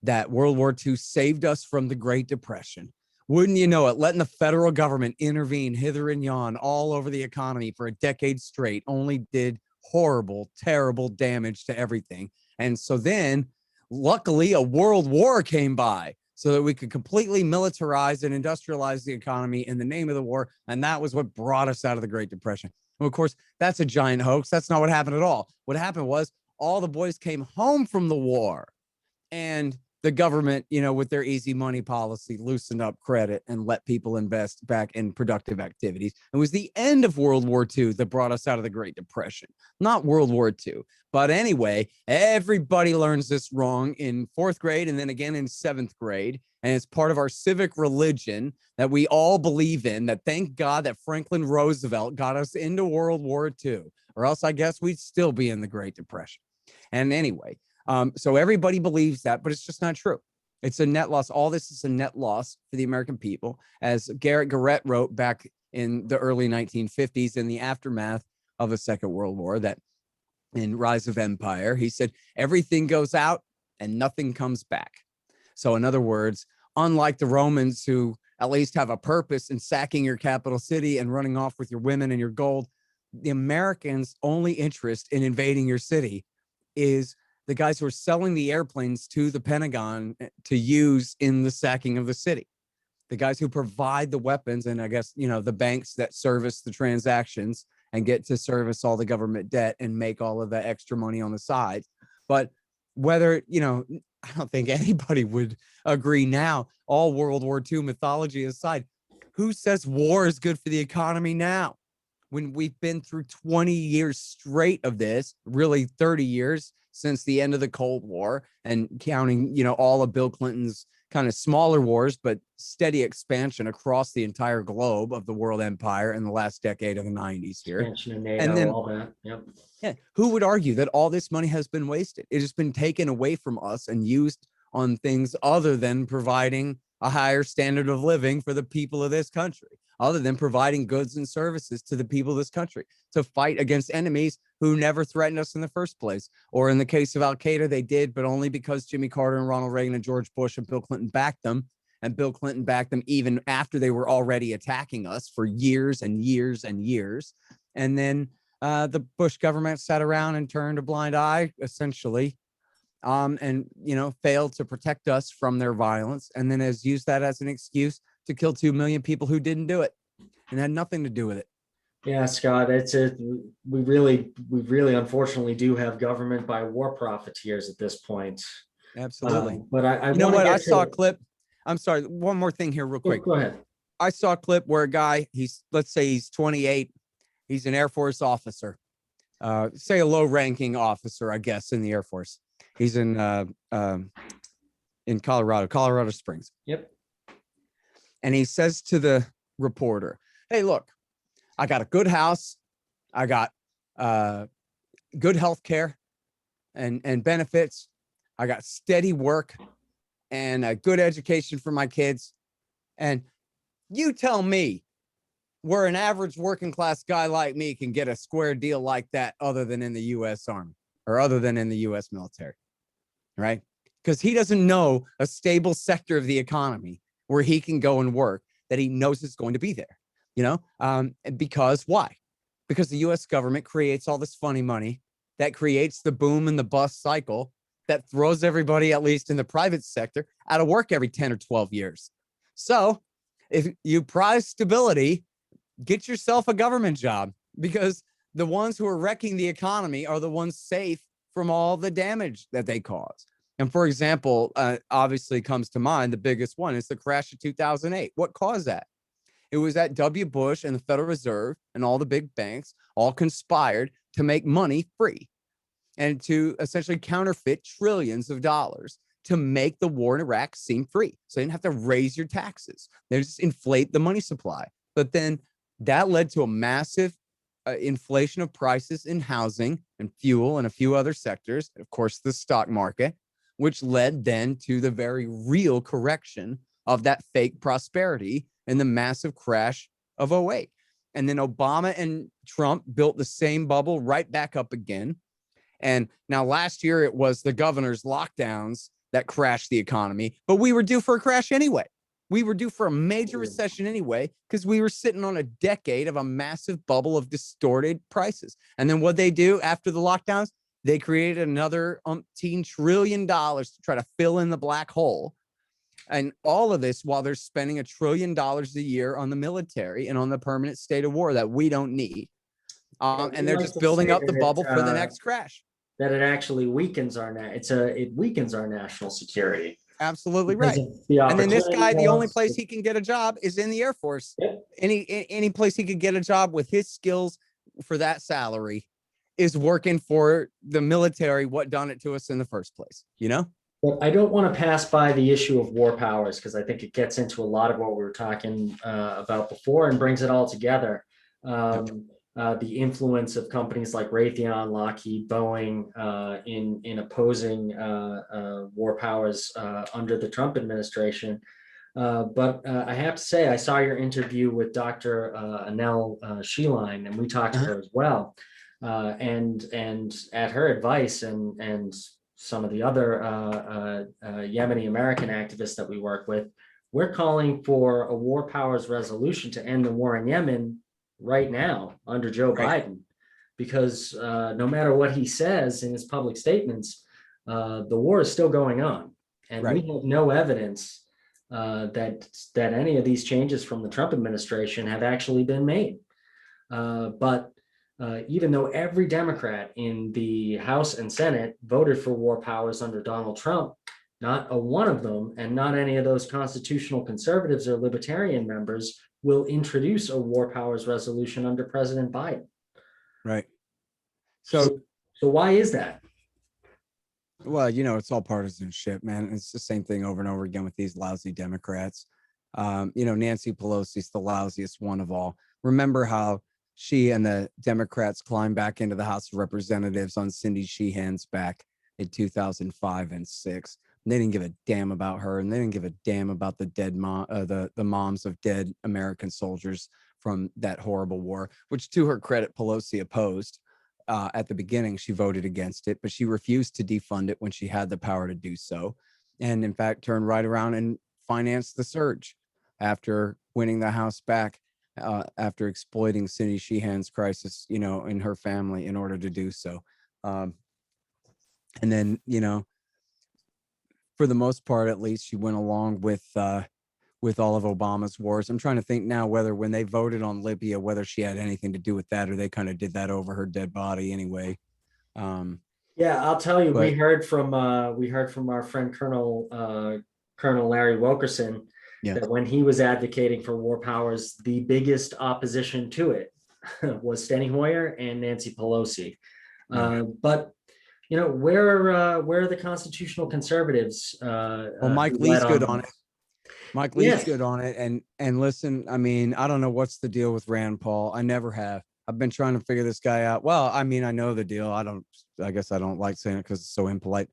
that World War II saved us from the Great Depression. Wouldn't you know it, letting the federal government intervene hither and yon all over the economy for a decade straight only did horrible, terrible damage to everything. And so then, luckily, a world war came by so that we could completely militarize and industrialize the economy in the name of the war. And that was what brought us out of the Great Depression. Of course, that's a giant hoax. That's not what happened at all. What happened was all the boys came home from the war, and the government, with their easy money policy, loosened up credit and let people invest back in productive activities. It was the end of World War II that brought us out of the Great Depression, not World War II. But anyway, everybody learns this wrong in 4th grade and then again in 7th grade. And it's part of our civic religion that we all believe in, that thank God that Franklin Roosevelt got us into World War II, or else I guess we'd still be in the Great Depression. And anyway, so everybody believes that, but it's just not true. It's a net loss. All this is a net loss for the American people. As Garrett Garrett wrote back in the early 1950s in the aftermath of the Second World War, that in Rise of Empire, he said, everything goes out and nothing comes back. So in other words, unlike the Romans, who at least have a purpose in sacking your capital city and running off with your women and your gold, the Americans' only interest in invading your city is the guys who are selling the airplanes to the Pentagon to use in the sacking of the city. The guys who provide the weapons, and I guess, the banks that service the transactions and get to service all the government debt and make all of the extra money on the side. But whether, I don't think anybody would agree now, all World War II mythology aside, who says war is good for the economy now? When we've been through 20 years straight of this, really 30 years since the end of the Cold War, and counting, all of Bill Clinton's kind of smaller wars, but steady expansion across the entire globe of the world empire in the last decade of the 90s here. Expansion of NATO, and then all that. Yep. Yeah, who would argue that all this money has been wasted? It has been taken away from us and used on things other than providing a higher standard of living for the people of this country, other than providing goods and services to the people of this country to fight against enemies who never threatened us in the first place. Or in the case of Al-Qaeda, they did, but only because Jimmy Carter and Ronald Reagan and George Bush and Bill Clinton backed them. And Bill Clinton backed them even after they were already attacking us for years and years and years. And then the Bush government sat around and turned a blind eye, essentially, and, failed to protect us from their violence, and then has used that as an excuse to kill 2 million people who didn't do it and had nothing to do with it. Yeah, Scott, we really unfortunately do have government by war profiteers at this point. Absolutely. But I you know what? I saw a clip. I'm sorry. One more thing here real quick. Go ahead. I saw a clip where a guy, let's say he's 28. He's an Air Force officer, say a low ranking officer, I guess, in the Air Force. He's in Colorado Springs. Yep. And he says to the reporter, hey, look, I got a good house. I got good health care and benefits. I got steady work and a good education for my kids. And you tell me where an average working class guy like me can get a square deal like that other than in the U.S. Army or other than in the U.S. military, right? Because he doesn't know a stable sector of the economy where he can go and work that he knows is going to be there, because why? Because the U.S. government creates all this funny money that creates the boom and the bust cycle that throws everybody, at least in the private sector, out of work every 10 or 12 years. So if you prize stability, get yourself a government job, because the ones who are wrecking the economy are the ones safe from all the damage that they cause. And for example, obviously comes to mind, the biggest one is the crash of 2008. What caused that? It was that W. Bush and the Federal Reserve and all the big banks all conspired to make money free and to essentially counterfeit trillions of dollars to make the war in Iraq seem free. So you didn't have to raise your taxes. They just inflate the money supply. But then that led to a massive inflation of prices in housing and fuel and a few other sectors, of course, the stock market, which led then to the very real correction of that fake prosperity and the massive crash of 2008. And then Obama and Trump built the same bubble right back up again. And now last year, it was the governor's lockdowns that crashed the economy, but we were due for a crash anyway. We were due for a major recession anyway, because we were sitting on a decade of a massive bubble of distorted prices. And then what they do after the lockdowns, they created another $10 trillion to try to fill in the black hole. And all of this while they're spending $1 trillion a year on the military and on the permanent state of war that we don't need. And they're just building up the bubble for the next crash. that it actually weakens it weakens our national security Absolutely because right. of the And then this opportunity guy, the only cost. place he can get a job is in the Air Force. Yep. Any place he could get a job with his skills for that salary is working for the military, what done it to us in the first place, you know? But I don't want to pass by the issue of war powers because I think it gets into a lot of what we were talking about before and brings it all together. Yep. The influence of companies like Raytheon, Lockheed, Boeing in opposing war powers under the Trump administration. But I have to say, I saw your interview with Dr. Anel Sheline, and we talked to her as well. And at her advice and some of the other Yemeni American activists that we work with, we're calling for a war powers resolution to end the war in Yemen right now under Joe Biden, because no matter what he says in his public statements, the war is still going on, and we have no evidence that any of these changes from the Trump administration have actually been made. But even though every Democrat in the House and Senate voted for war powers under Donald Trump, not a one of them, and not any of those constitutional conservatives or libertarian members, will introduce a war powers resolution under President Biden. Right. So why is that? Well, you know, it's all partisanship, man. It's the same thing over and over again with these lousy Democrats. You know, Nancy Pelosi's the lousiest one of all. Remember how she and the Democrats climbed back into the House of Representatives on Cindy Sheehan's back in 2005 and 6. And they didn't give a damn about her, and they didn't give a damn about the dead the moms of dead American soldiers from that horrible war, which, to her credit, Pelosi opposed. At the beginning, she voted against it, but she refused to defund it when she had the power to do so. And in fact, turned right around and financed the surge after winning the House back, after exploiting Cindy Sheehan's crisis, you know, in her family in order to do so. And then, you know, for the most part, at least, she went along with all of Obama's wars. I'm trying to think now whether when they voted on Libya, whether she had anything to do with that, or they kind of did that over her dead body anyway. Yeah, I'll tell you, we heard from our friend Colonel Larry Wilkerson that when he was advocating for war powers, the biggest opposition to it was Steny Hoyer and Nancy Pelosi. But you know, where are the constitutional conservatives? Well, Mike Lee's good on it. Mike Lee's good on it. And listen, I mean, I don't know what's the deal with Rand Paul. I never have. I've been trying to figure this guy out. Well, I mean, I know the deal. I guess I don't like saying it because it's so impolite.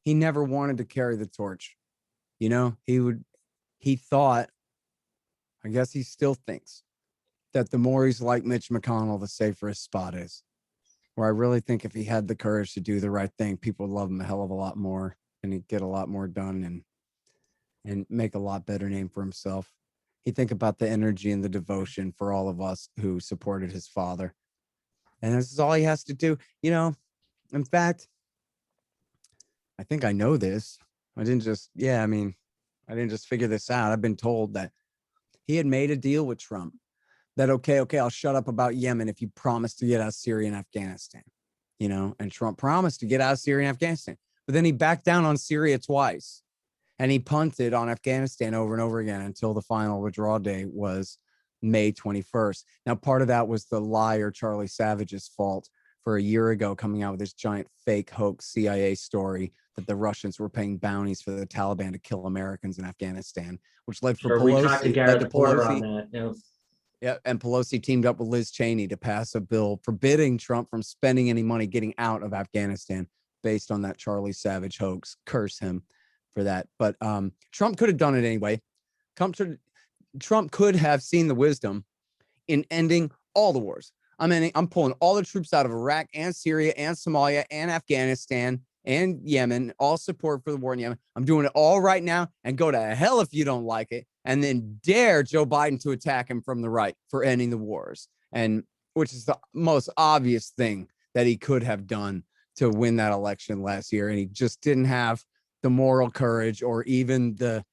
He never wanted to carry the torch. You know, he thought, I guess he still thinks, that the more he's like Mitch McConnell, the safer his spot is. Where I really think if he had the courage to do the right thing, people would love him a hell of a lot more, and he'd get a lot more done and make a lot better name for himself. He'd think about the energy and the devotion for all of us who supported his father. And this is all he has to do. You know, in fact, I think I know this. I didn't just figure this out. I've been told that he had made a deal with Trump that, okay, I'll shut up about Yemen if you promise to get out of Syria and Afghanistan, you know, and Trump promised to get out of Syria and Afghanistan, but then he backed down on Syria twice, and he punted on Afghanistan over and over again until the final withdrawal day was May 21st. Now, part of that was the liar Charlie Savage's fault for a year ago coming out with this giant fake hoax CIA story that the Russians were paying bounties for the Taliban to kill Americans in Afghanistan, which led for We talked to Garrett Porter on Pelosi. that. Yeah, and Pelosi teamed up with Liz Cheney to pass a bill forbidding Trump from spending any money getting out of Afghanistan based on that Charlie Savage hoax. Curse him for that. But Trump could have done it anyway. Trump could have seen the wisdom in ending all the wars. I mean, I'm pulling all the troops out of Iraq and Syria and Somalia and Afghanistan and Yemen, all support for the war in Yemen. I'm doing it all right now, and go to hell if you don't like it. And then dare Joe Biden to attack him from the right for ending the wars, and which is the most obvious thing that he could have done to win that election last year. And he just didn't have the moral courage or even the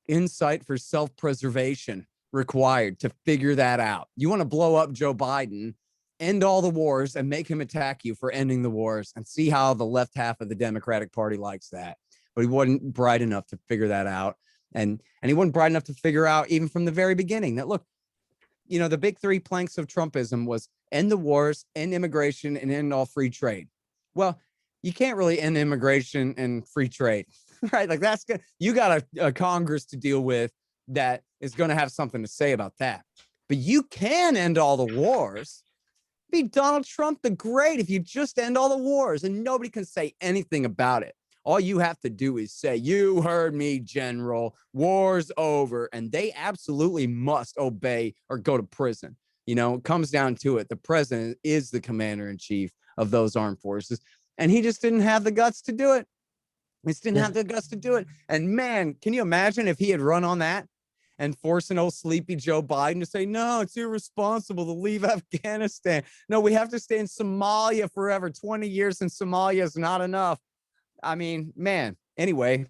insight for self-preservation required to figure that out. You want to blow up Joe Biden, end all the wars and make him attack you for ending the wars, and see how the left half of the Democratic Party likes that. But he wasn't bright enough to figure that out. And he wasn't bright enough to figure out even from the very beginning that, look, the big three planks of Trumpism was end the wars, end immigration, and end all free trade. Well, you can't really end immigration and free trade, right? Like that's good. You got a Congress to deal with that is going to have something to say about that. But you can end all the wars. Be Donald Trump the Great if you just end all the wars, and nobody can say anything about it. All you have to do is say, you heard me, General, war's over. And they absolutely must obey or go to prison. It comes down to it. The president is the commander in chief of those armed forces. And he just didn't have the guts to do it. He just didn't have the guts to do it. And man, can you imagine if he had run on that and forced an old sleepy Joe Biden to say, no, it's irresponsible to leave Afghanistan. No, we have to stay in Somalia forever. 20 years in Somalia is not enough. I mean, man, anyway.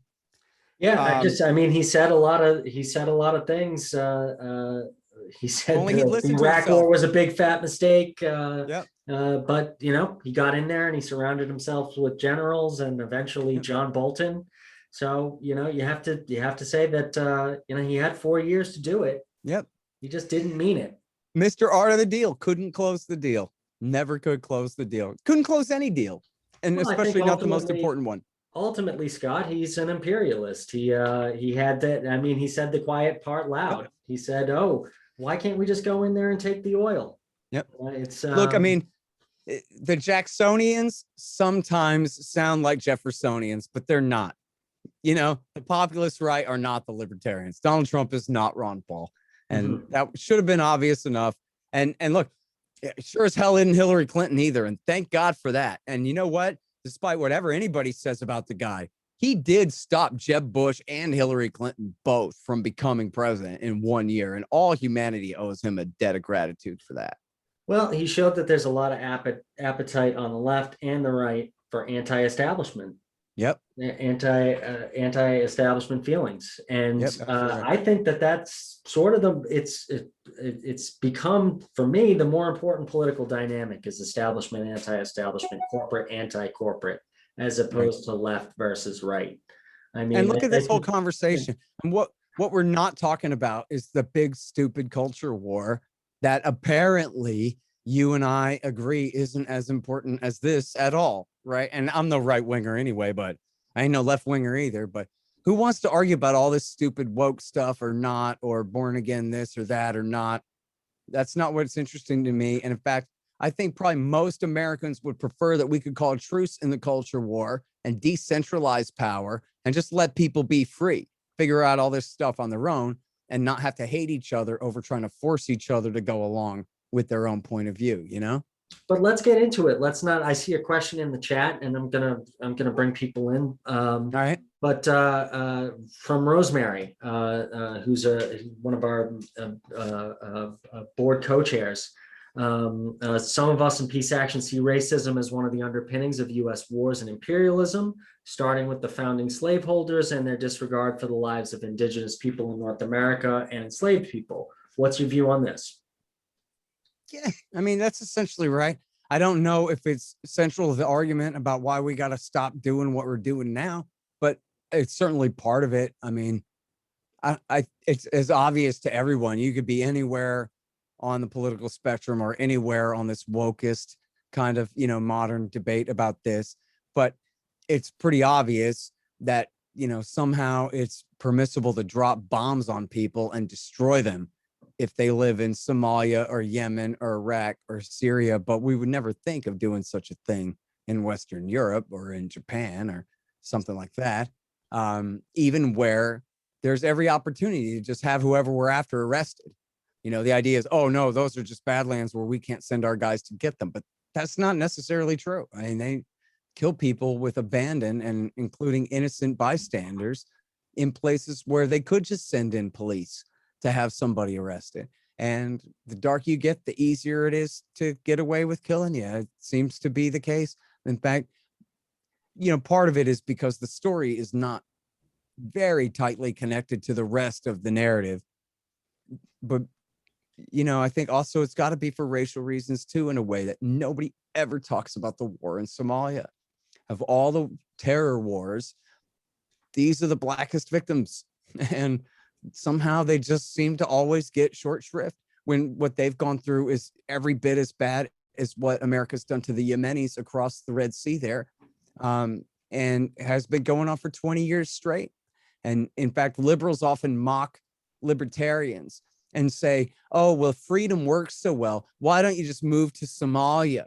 Yeah, he said a lot of things. He said the Iraq war was a big fat mistake. But he got in there and he surrounded himself with generals and eventually John Bolton. So you have to say that he had 4 years to do it. Yep. He just didn't mean it. Mr. Art of the Deal couldn't close the deal. Never could close the deal. Couldn't close any deal. And especially not the most important one. Ultimately, Scott, he's an imperialist. He had that. He said the quiet part loud. He said, "Oh, why can't we just go in there and take the oil?" Yep. Look, the Jacksonians sometimes sound like Jeffersonians, but they're not. The populist right are not the libertarians. Donald Trump is not Ron Paul, and that should have been obvious enough. And look, sure as hell isn't Hillary Clinton either, and thank God for that. And you know what? Despite whatever anybody says about the guy, he did stop Jeb Bush and Hillary Clinton both from becoming president in 1 year, and all humanity owes him a debt of gratitude for that. Well, he showed that there's a lot of appetite on the left and the right for anti-establishment. Yep. Anti-establishment feelings, and I think that's sort of it's become, for me, the more important political dynamic is establishment, anti-establishment, corporate, anti-corporate, as opposed to left versus right. And look at this whole conversation. And what we're not talking about is the big stupid culture war that apparently you and I agree isn't as important as this at all, right? And I'm no right winger anyway, but I ain't no left winger either. But who wants to argue about all this stupid woke stuff or not, or born again this or that or not? That's not what's interesting to me. And in fact, I think probably most Americans would prefer that we could call a truce in the culture war and decentralize power and just let people be free, figure out all this stuff on their own and not have to hate each other over trying to force each other to go along with their own point of view, But let's get into it. Let's not. I see a question in the chat, and I'm gonna bring people in. All right. But from Rosemary, who's one of our board co-chairs. Some of us in Peace Action see racism as one of the underpinnings of U.S. wars and imperialism, starting with the founding slaveholders and their disregard for the lives of indigenous people in North America and enslaved people. What's your view on this? Yeah, that's essentially right. I don't know if it's central to the argument about why we got to stop doing what we're doing now, but it's certainly part of it. It's as obvious to everyone. You could be anywhere on the political spectrum or anywhere on this wokest kind of, modern debate about this, but it's pretty obvious that, somehow it's permissible to drop bombs on people and destroy them if they live in Somalia or Yemen or Iraq or Syria, but we would never think of doing such a thing in Western Europe or in Japan or something like that. Even where there's every opportunity to just have whoever we're after arrested. The idea is, oh no, those are just badlands where we can't send our guys to get them. But that's not necessarily true. They kill people with abandon, and including innocent bystanders in places where they could just send in police to have somebody arrested. And the darker you get, the easier it is to get away with killing you. It seems to be the case. In fact, part of it is because the story is not very tightly connected to the rest of the narrative. But I think also it's got to be for racial reasons too, in a way that nobody ever talks about the war in Somalia. Of all the terror wars, these are the blackest victims. And somehow they just seem to always get short shrift when what they've gone through is every bit as bad as what America's done to the Yemenis across the Red Sea there, and has been going on for 20 years straight. And in fact, liberals often mock libertarians and say, oh, well, freedom works so well, why don't you just move to Somalia?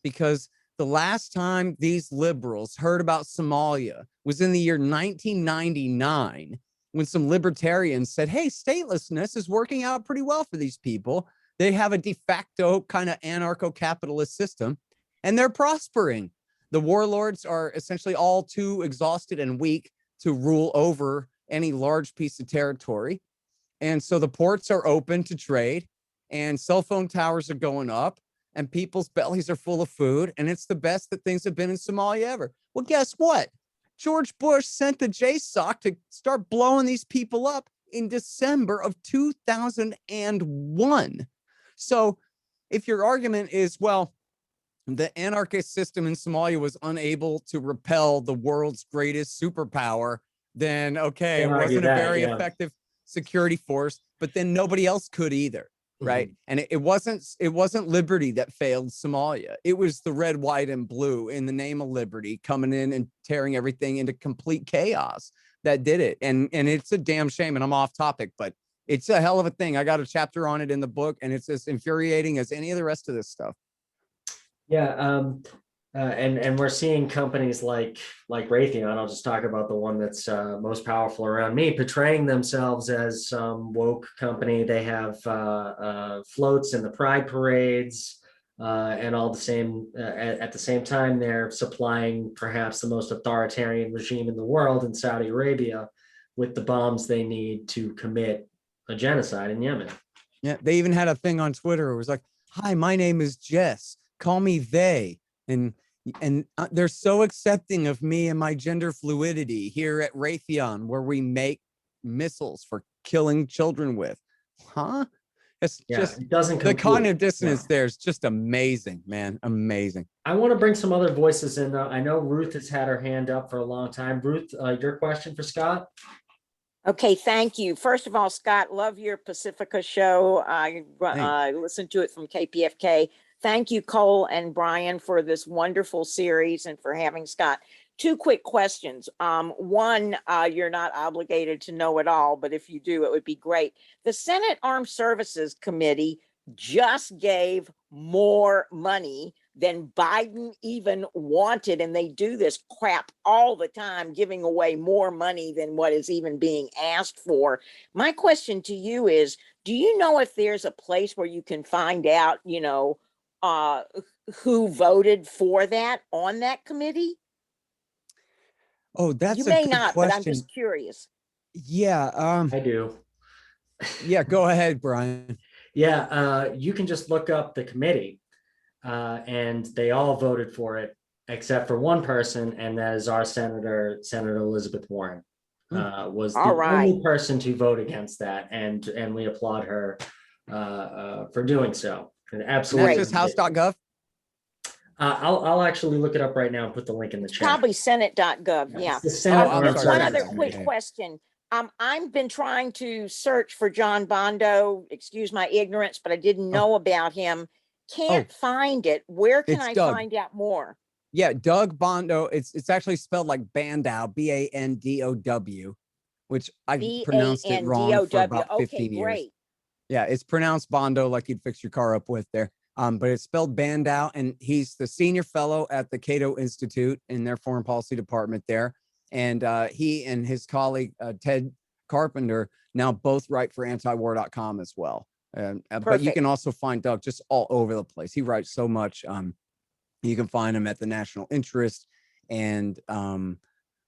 Because the last time these liberals heard about Somalia was in the year 1999, when some libertarians said, hey, statelessness is working out pretty well for these people. They have a de facto kind of anarcho-capitalist system, and they're prospering. The warlords are essentially all too exhausted and weak to rule over any large piece of territory. And so the ports are open to trade, and cell phone towers are going up, and people's bellies are full of food, and it's the best that things have been in Somalia ever. Well, guess what? George Bush sent the JSOC to start blowing these people up in December of 2001. So if your argument is, well, the anarchist system in Somalia was unable to repel the world's greatest superpower, then okay, it wasn't a very effective security force, but then nobody else could either. Right. And it wasn't liberty that failed Somalia. It was the red, white, and blue in the name of liberty coming in and tearing everything into complete chaos that did it. And it's a damn shame. And I'm off topic, but it's a hell of a thing. I got a chapter on it in the book, and it's as infuriating as any of the rest of this stuff. Yeah. And we're seeing companies like Raytheon, I'll just talk about the one that's most powerful around me, portraying themselves as some woke company. They have floats in the pride parades, and all the same at the same time, they're supplying perhaps the most authoritarian regime in the world in Saudi Arabia with the bombs they need to commit a genocide in Yemen. Yeah, they even had a thing on Twitter. It was like, hi, my name is Jess. Call me they. And they're so accepting of me and my gender fluidity here at Raytheon, where we make missiles for killing children with. Huh? It's just, it doesn't compute. The cognitive dissonance there is just amazing, man. Amazing. I want to bring some other voices in. I know Ruth has had her hand up for a long time. Ruth, your question for Scott? Okay, thank you. First of all, Scott, love your Pacifica show. I listened to it from KPFK. Thank you, Cole and Brian, for this wonderful series and for having Scott. Two quick questions. One, you're not obligated to know it all, but if you do, it would be great. The Senate Armed Services Committee just gave more money than Biden even wanted, and they do this crap all the time, giving away more money than what is even being asked for. My question to you is, do you know if there's a place where you can find out, who voted for that on that committee? Oh, that's you may not, question. But I'm just curious. Yeah, I do. Yeah, go ahead, Brian. Yeah, you can just look up the committee, and they all voted for it except for one person, and that is our Senator Elizabeth Warren. Was the only person to vote against that, and we applaud her for doing so. And absolutely. And that's just house.gov. I'll actually look it up right now and put the link in the chat. Probably senate.gov. Yeah. One other quick question. I've been trying to search for John Bondo. Excuse my ignorance, but I didn't know about him. Can't find it. Where can I find out more? Yeah, Doug Bondo. It's actually spelled like Bandow, Bandow, which I pronounced it wrong for about 15 years. Great. Yeah, it's pronounced Bondo, like you'd fix your car up with there. But it's spelled Bandow, and he's the senior fellow at the Cato Institute in their foreign policy department there. And he and his colleague, Ted Carpenter, now both write for antiwar.com as well. But you can also find Doug just all over the place. He writes so much. You can find him at the National Interest and in,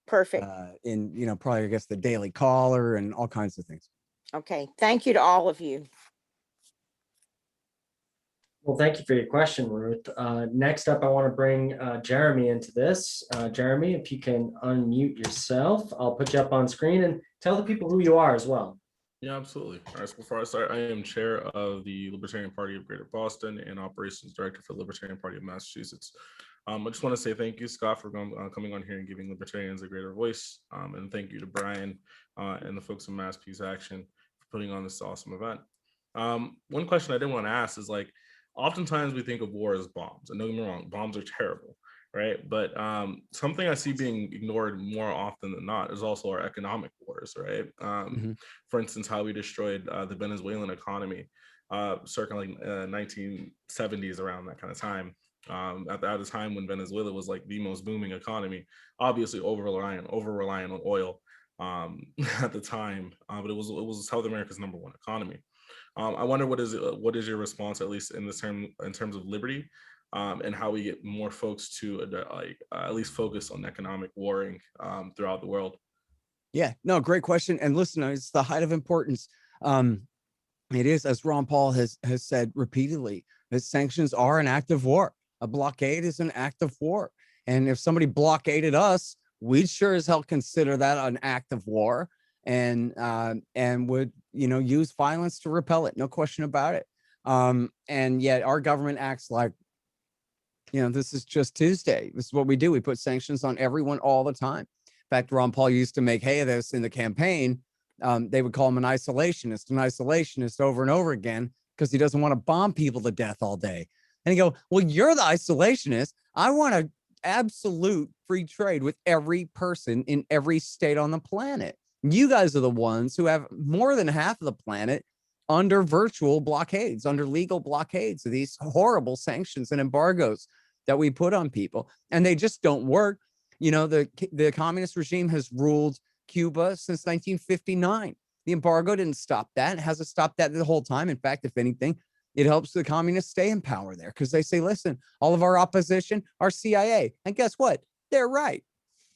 probably, I guess, the Daily Caller and all kinds of things. Okay. Thank you to all of you. Well, thank you for your question, Ruth. Next up, I want to bring Jeremy into this. Jeremy, if you can unmute yourself, I'll put you up on screen and tell the people who you are as well. Yeah, absolutely. All right, so before I start, I am chair of the Libertarian Party of Greater Boston and operations director for the Libertarian Party of Massachusetts. I just want to say thank you, Scott, for coming on here and giving libertarians a greater voice. And thank you to Brian and the folks in Mass Peace Action for putting on this awesome event. One question I did want to ask is, like, oftentimes we think of war as bombs, and don't get me wrong, bombs are terrible, right? But something I see being ignored more often than not is also our economic wars, right? For instance, how we destroyed the Venezuelan economy circa like 1970s, around that kind of time. At a time when Venezuela was like the most booming economy, obviously over reliant on oil at the time, but it was South America's #1 economy. I wonder what is your response, at least in terms of liberty, and how we get more folks to at least focus on economic warring throughout the world. Yeah, no, great question. And listen, it's the height of importance. It is, as Ron Paul has said repeatedly, that sanctions are an act of war. A blockade is an act of war. And if somebody blockaded us, we'd sure as hell consider that an act of war, and would, use violence to repel it. No question about it. And yet our government acts like, this is just Tuesday. This is what we do. We put sanctions on everyone all the time. In fact, Ron Paul used to make hay of this in the campaign. They would call him an isolationist over and over again, because he doesn't want to bomb people to death all day. And he go, well, you're the isolationist. I want a absolute free trade with every person in every state on the planet. You guys are the ones who have more than half of the planet under virtual blockades, under legal blockades of these horrible sanctions and embargoes that we put on people. And they just don't work. The communist regime has ruled Cuba since 1959. The embargo didn't stop that. It hasn't stopped that the whole time. In fact, if anything, it helps the communists stay in power there, because they say, listen, all of our opposition are CIA. And guess what? They're right.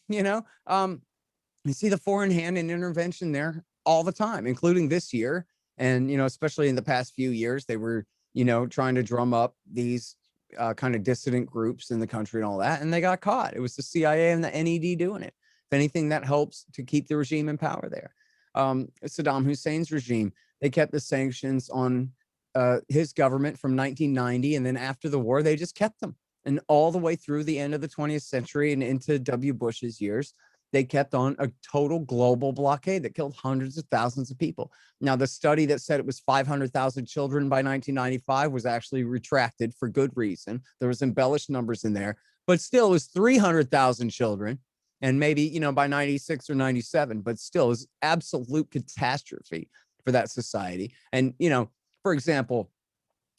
You see the foreign hand in intervention there all the time, including this year. And, especially in the past few years, they were, trying to drum up these kind of dissident groups in the country and all that. And they got caught. It was the CIA and the NED doing it. If anything, that helps to keep the regime in power there. Saddam Hussein's regime, they kept the sanctions on his government from 1990. And then after the war, they just kept them. And all the way through the end of the 20th century and into W. Bush's years, they kept on a total global blockade that killed hundreds of thousands of people. Now, the study that said it was 500,000 children by 1995 was actually retracted for good reason. There was embellished numbers in there, but still it was 300,000 children. And maybe, by 96 or 97, but still is absolute catastrophe for that society. And, for example,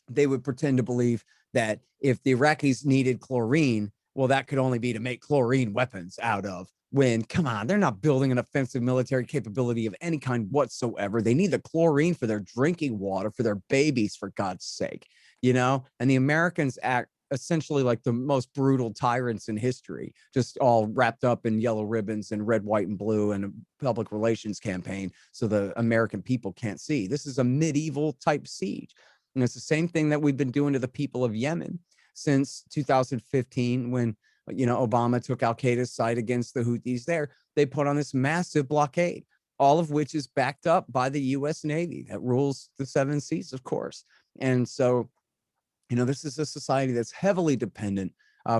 they would pretend to believe that if the Iraqis needed chlorine, well, that could only be to make chlorine weapons out of. When, come on, they're not building an offensive military capability of any kind whatsoever. They need the chlorine for their drinking water, for their babies, for God's sake, and the Americans act essentially like the most brutal tyrants in history, just all wrapped up in yellow ribbons and red, white, and blue and a public relations campaign so the American people can't see. This is a medieval type siege. And it's the same thing that we've been doing to the people of Yemen since 2015, when Obama took al-Qaeda's side against the Houthis there. They put on this massive blockade, all of which is backed up by the U.S. Navy that rules the 7 seas, of course. And so, this is a society that's heavily dependent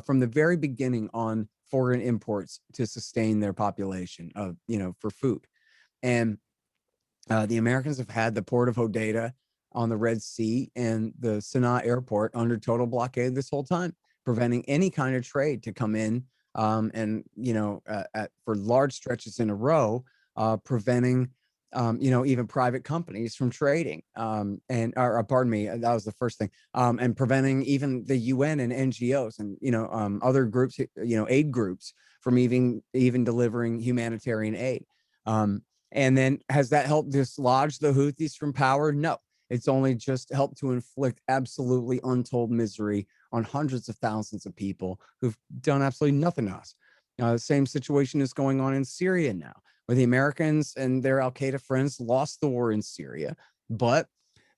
from the very beginning on foreign imports to sustain their population of, for food. And the Americans have had the port of Hodeidah on the Red Sea and the Sana'a airport under total blockade this whole time, preventing any kind of trade to come in, and, for large stretches in a row, preventing, even private companies from trading, pardon me, that was the first thing, and preventing even the UN and NGOs and, other groups, aid groups from even delivering humanitarian aid. And then has that helped dislodge the Houthis from power? No. It's only just helped to inflict absolutely untold misery on hundreds of thousands of people who've done absolutely nothing to us. The same situation is going on in Syria now, where the Americans and their al-Qaeda friends lost the war in Syria. But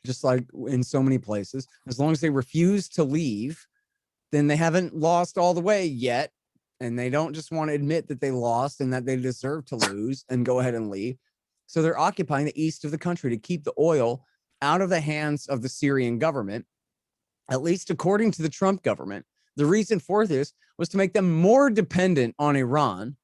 just like in so many places, as long as they refuse to leave, then they haven't lost all the way yet. And they don't just want to admit that they lost and that they deserve to lose and go ahead and leave. So they're occupying the east of the country to keep the oil out of the hands of the Syrian government, at least according to the Trump government. The reason for this was to make them more dependent on Iran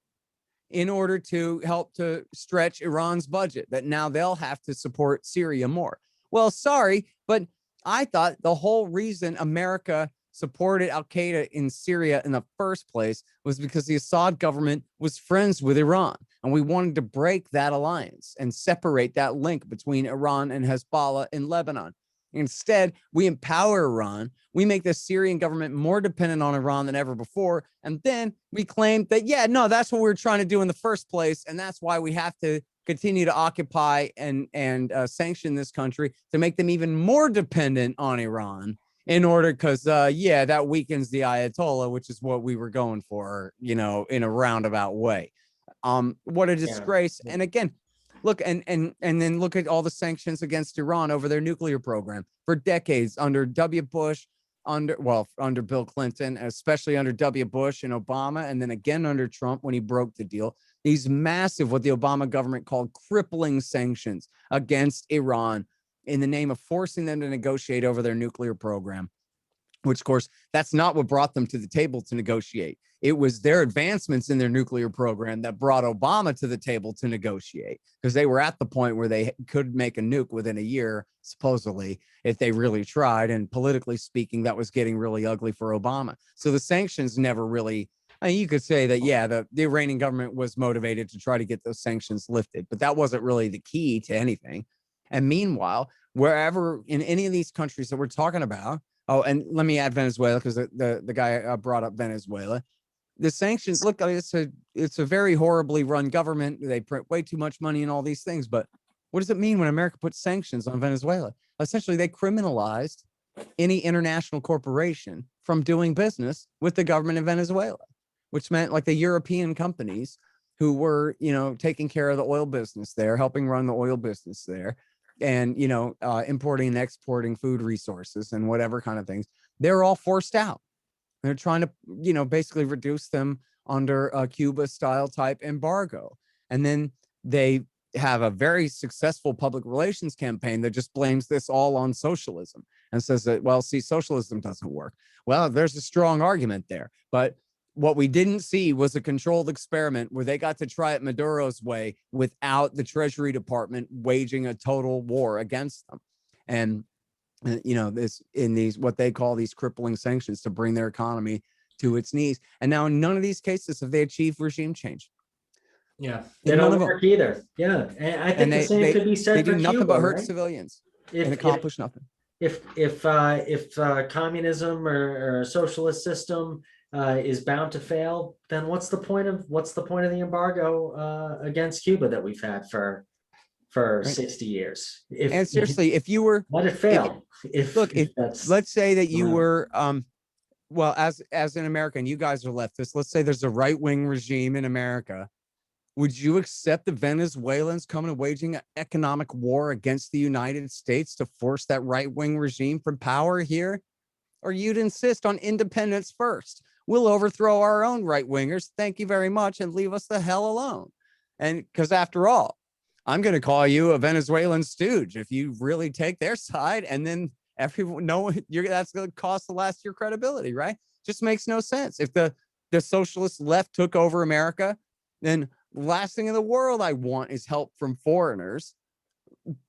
in order to help to stretch Iran's budget, that now they'll have to support Syria more. Well, sorry, but I thought the whole reason America supported al-Qaeda in Syria in the first place was because the Assad government was friends with Iran. And we wanted to break that alliance and separate that link between Iran and Hezbollah in Lebanon. Instead, we empower Iran. We make the Syrian government more dependent on Iran than ever before. And then we claim that, yeah, no, that's what we were trying to do in the first place. And that's why we have to continue to occupy and sanction this country to make them even more dependent on Iran in order, because, yeah, that weakens the Ayatollah, which is what we were going for, you know, in a roundabout way. What a disgrace. Yeah. And again, look, and then look at all the sanctions against Iran over their nuclear program for decades under W. Bush, under Bill Clinton, especially under W. Bush and Obama, and then again under Trump when he broke the deal. These massive, what the Obama government called crippling sanctions against Iran in the name of forcing them to negotiate over their nuclear program, which, of course, that's not what brought them to the table to negotiate. It was their advancements in their nuclear program that brought Obama to the table to negotiate, because they were at the point where they could make a nuke within a year, supposedly, if they really tried. And politically speaking, that was getting really ugly for Obama. So the sanctions never really, I mean, you could say that, yeah, the Iranian government was motivated to try to get those sanctions lifted, but that wasn't really the key to anything. And meanwhile, wherever in any of these countries that we're talking about, oh, and let me add Venezuela, because the guy brought up Venezuela. The sanctions, look, it's a very horribly run government. They print way too much money and all these things. But what does it mean when America puts sanctions on Venezuela? Essentially, they criminalized any international corporation from doing business with the government of Venezuela, which meant like the European companies who were, you know, taking care of the oil business there, helping run the oil business there, and, you know, importing and exporting food resources and whatever kind of things, they're all forced out. They're trying to, you know, basically reduce them under a Cuba style type embargo. And then they have a very successful public relations campaign that just blames this all on socialism and says that, well, see, socialism doesn't work. Well, there's a strong argument there. But what we didn't see was a controlled experiment where they got to try it Maduro's way without the Treasury Department waging a total war against them. And, you know, this in these, what they call these crippling sanctions to bring their economy to its knees. And now in none of these cases have they achieved regime change. Yeah, they don't work either. Yeah, and I think the same could be said for Cuba. They do nothing but hurt civilians and accomplish nothing. If communism or a socialist system is bound to fail, then what's the point of the embargo against Cuba that we've had for 60 years? And seriously, if you were, let it fail. Let's say that you were, well, as an American, you guys are leftists. Let's say there's a right-wing regime in America. Would you accept the Venezuelans coming and waging an economic war against the United States to force that right-wing regime from power here? Or you'd insist on independence first? We'll overthrow our own right-wingers. Thank you very much, and leave us the hell alone. And because after all, I'm going to call you a Venezuelan stooge if you really take their side, and then everyone that's going to cost the last your credibility, right? Just makes no sense. If the socialist left took over America, then last thing in the world I want is help from foreigners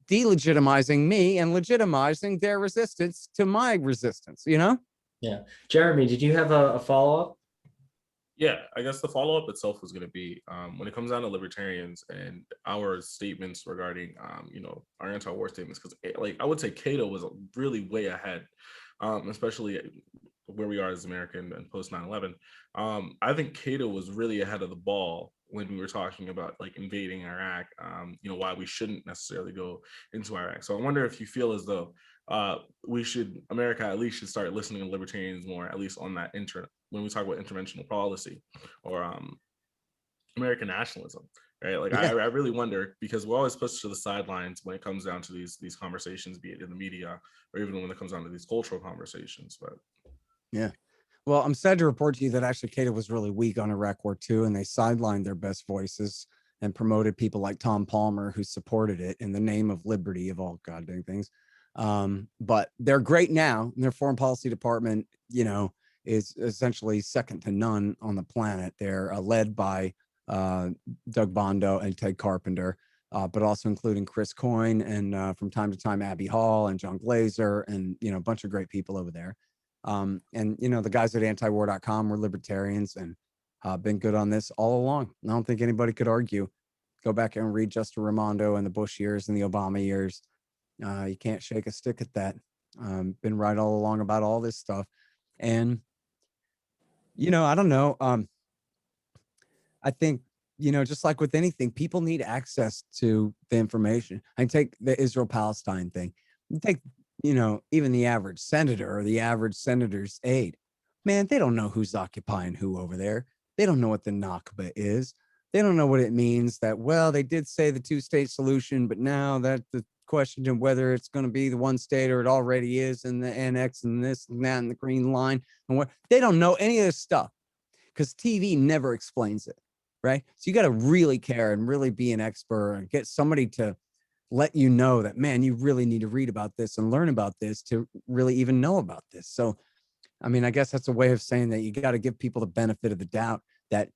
delegitimizing me and legitimizing their resistance to my resistance, you know? Yeah. Jeremy, did you have a follow-up? Yeah, I guess the follow-up itself was going to be when it comes down to libertarians and our statements regarding, you know, our anti-war statements, because like I would say Cato was really way ahead, especially where we are as American and post 9/11. I think Cato was really ahead of the ball when we were talking about like invading Iraq, you know, why we shouldn't necessarily go into Iraq. So I wonder if you feel as though America at least should start listening to libertarians more, at least on that when we talk about interventional policy or American nationalism, right? Like I really wonder, because we're always pushed to the sidelines when it comes down to these conversations, be it in the media or even when it comes down to these cultural conversations. But yeah. Well, I'm sad to report to you that actually Cato was really weak on Iraq War II, and they sidelined their best voices and promoted people like Tom Palmer, who supported it in the name of liberty of all goddamn things. But they're great now. And their foreign policy department, is essentially second to none on the planet. They're led by Doug Bondo and Ted Carpenter, but also including Chris Coyne and from time to time Abby Hall and John Glazer and a bunch of great people over there. And the guys at antiwar.com were libertarians and been good on this all along. I don't think anybody could argue. Go back and read Justin Raimondo and the Bush years and the Obama years. You can't shake a stick at that. Been right all along about all this stuff. And I don't know. I think, just like with anything, people need access to the information. I take the Israel-Palestine thing. You take, even the average senator or the average senator's aide. Man, they don't know who's occupying who over there. They don't know what the Nakba is. They don't know what it means that, well, they did say the two-state solution, but now that the question of whether it's going to be the one state or it already is, and the annex and this and that and the green line, and what, they don't know any of this stuff because TV never explains it, right? So you got to really care and really be an expert and get somebody to let you know that, man, you really need to read about this and learn about this to really even know about this. So, I mean, I guess that's a way of saying that you got to give people the benefit of the doubt that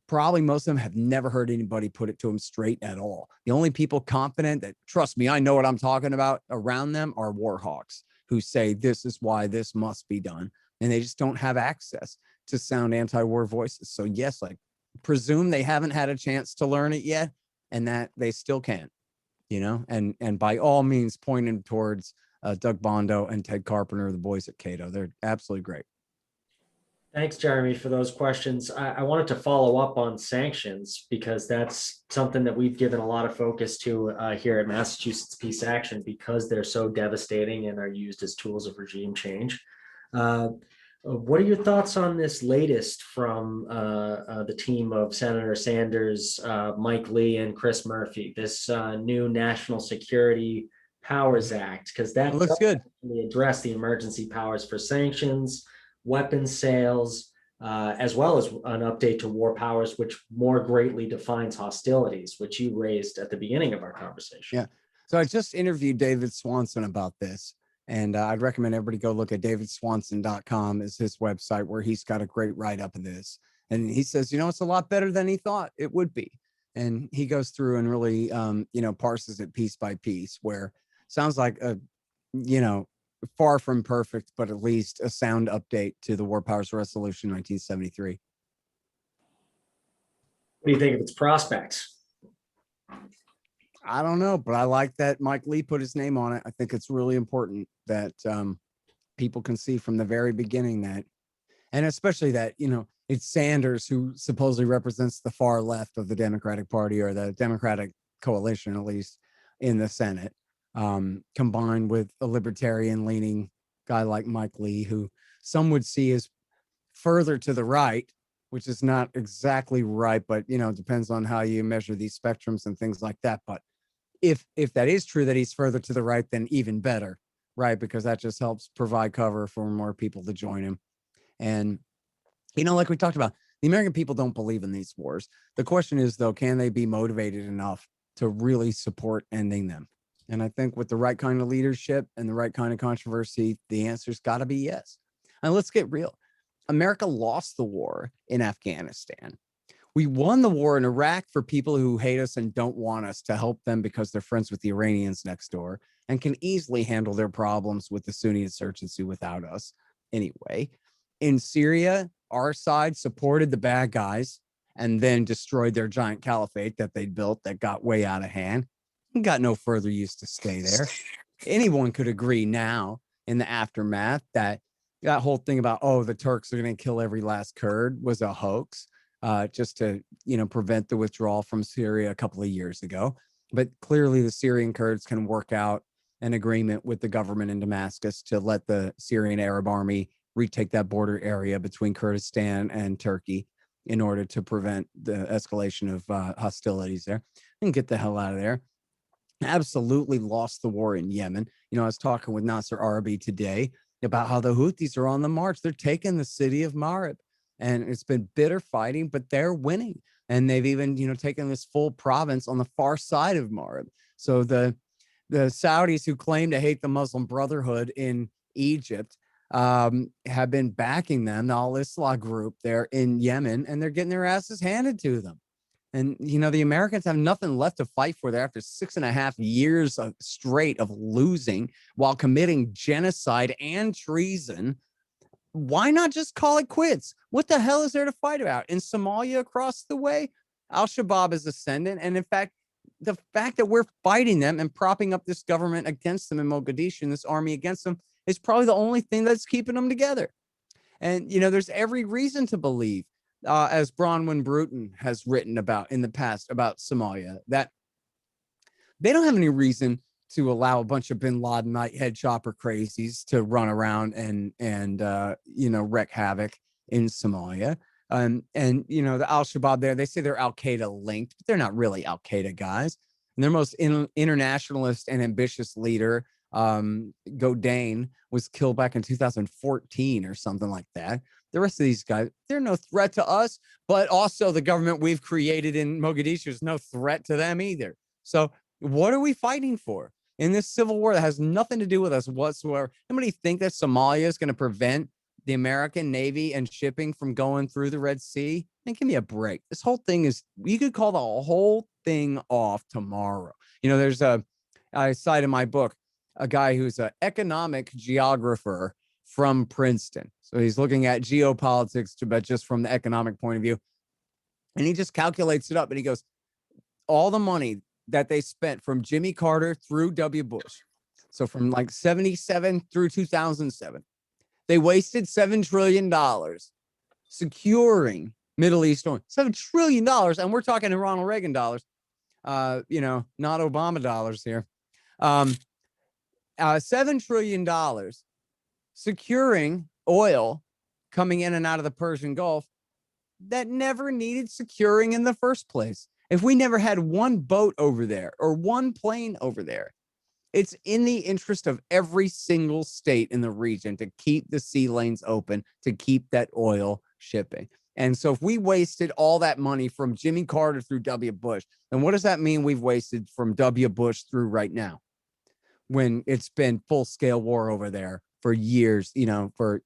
probably most of them have never heard anybody put it to them straight at all. The only people confident that, trust me, I know what I'm talking about around them are war hawks who say this is why this must be done. And they just don't have access to sound anti-war voices. So yes, I presume they haven't had a chance to learn it yet and that they still can, and by all means pointing towards Doug Bondo and Ted Carpenter, the boys at Cato. They're absolutely great. Thanks, Jeremy, for those questions. I wanted to follow up on sanctions because that's something that we've given a lot of focus to here at Massachusetts Peace Action because they're so devastating and are used as tools of regime change. What are your thoughts on this latest from the team of Senator Sanders, Mike Lee, and Chris Murphy, this new National Security Powers Act? Because that looks good. Address the emergency powers for sanctions, weapons sales, as well as an update to war powers, which more greatly defines hostilities, which you raised at the beginning of our conversation. Yeah. So I just interviewed David Swanson about this, and I'd recommend everybody go look at davidswanson.com is his website where he's got a great write-up of this. And he says, it's a lot better than he thought it would be. And he goes through and really, parses it piece by piece, where sounds like a, far from perfect, but at least a sound update to the War Powers Resolution 1973. What do you think of its prospects? I don't know, but I like that Mike Lee put his name on it. I think it's really important that people can see from the very beginning that, and especially that, it's Sanders who supposedly represents the far left of the Democratic Party or the Democratic coalition, at least in the Senate. Combined with a libertarian leaning guy like Mike Lee, who some would see as further to the right, which is not exactly right, but it depends on how you measure these spectrums and things like that. But if that is true that he's further to the right, then even better, right? Because that just helps provide cover for more people to join him. And like we talked about, the American people don't believe in these wars. The question is, though, can they be motivated enough to really support ending them? And I think with the right kind of leadership and the right kind of controversy, the answer's got to be yes. And let's get real. America lost the war in Afghanistan. We won the war in Iraq for people who hate us and don't want us to help them because they're friends with the Iranians next door and can easily handle their problems with the Sunni insurgency without us. Anyway, in Syria, our side supported the bad guys and then destroyed their giant caliphate that they'd built that got way out of hand. Got no further use to stay there. Anyone could agree now in the aftermath that whole thing about, the Turks are going to kill every last Kurd was a hoax, just to, prevent the withdrawal from Syria a couple of years ago. But clearly the Syrian Kurds can work out an agreement with the government in Damascus to let the Syrian Arab army retake that border area between Kurdistan and Turkey in order to prevent the escalation of hostilities there and get the hell out of there. Absolutely lost the war in Yemen. I was talking with Nasser Arabi today about how the Houthis are on the march. They're taking the city of Marib, and it's been bitter fighting, but they're winning. And they've even, taken this full province on the far side of Marib. So the Saudis, who claim to hate the Muslim Brotherhood in Egypt, have been backing them, the Al-Islah group there in Yemen, and they're getting their asses handed to them. And, the Americans have nothing left to fight for there after 6.5 years straight of losing while committing genocide and treason. Why not just call it quits? What the hell is there to fight about? In Somalia across the way, Al-Shabaab is ascendant. And in fact, the fact that we're fighting them and propping up this government against them in Mogadishu and this army against them is probably the only thing that's keeping them together. And, there's every reason to believe, as Bronwyn Bruton has written about in the past about Somalia, that they don't have any reason to allow a bunch of bin Laden head chopper crazies to run around and wreak havoc in Somalia. And the Al-Shabaab there, they say they're Al-Qaeda linked, but they're not really Al-Qaeda guys. And their most internationalist and ambitious leader, Godane, was killed back in 2014 or something like that. The rest of these guys, they're no threat to us, but also the government we've created in Mogadishu is no threat to them either. So what are we fighting for in this civil war that has nothing to do with us whatsoever? Anybody think that Somalia is going to prevent the American Navy and shipping from going through the Red Sea? And give me a break. This whole thing is, you could call the whole thing off tomorrow. I cite in my book a guy who's an economic geographer from Princeton. So he's looking at geopolitics, but just from the economic point of view. And he just calculates it up and he goes, all the money that they spent from Jimmy Carter through W. Bush, so from like 77 through 2007, they wasted $7 trillion securing Middle East oil. $7 trillion. And we're talking in Ronald Reagan dollars, not Obama dollars here. $7 trillion securing oil coming in and out of the Persian Gulf that never needed securing in the first place. If we never had one boat over there or one plane over there, it's in the interest of every single state in the region to keep the sea lanes open, to keep that oil shipping. And so if we wasted all that money from Jimmy Carter through W. Bush, then what does that mean we've wasted from W. Bush through right now, when it's been full-scale war over there for years, until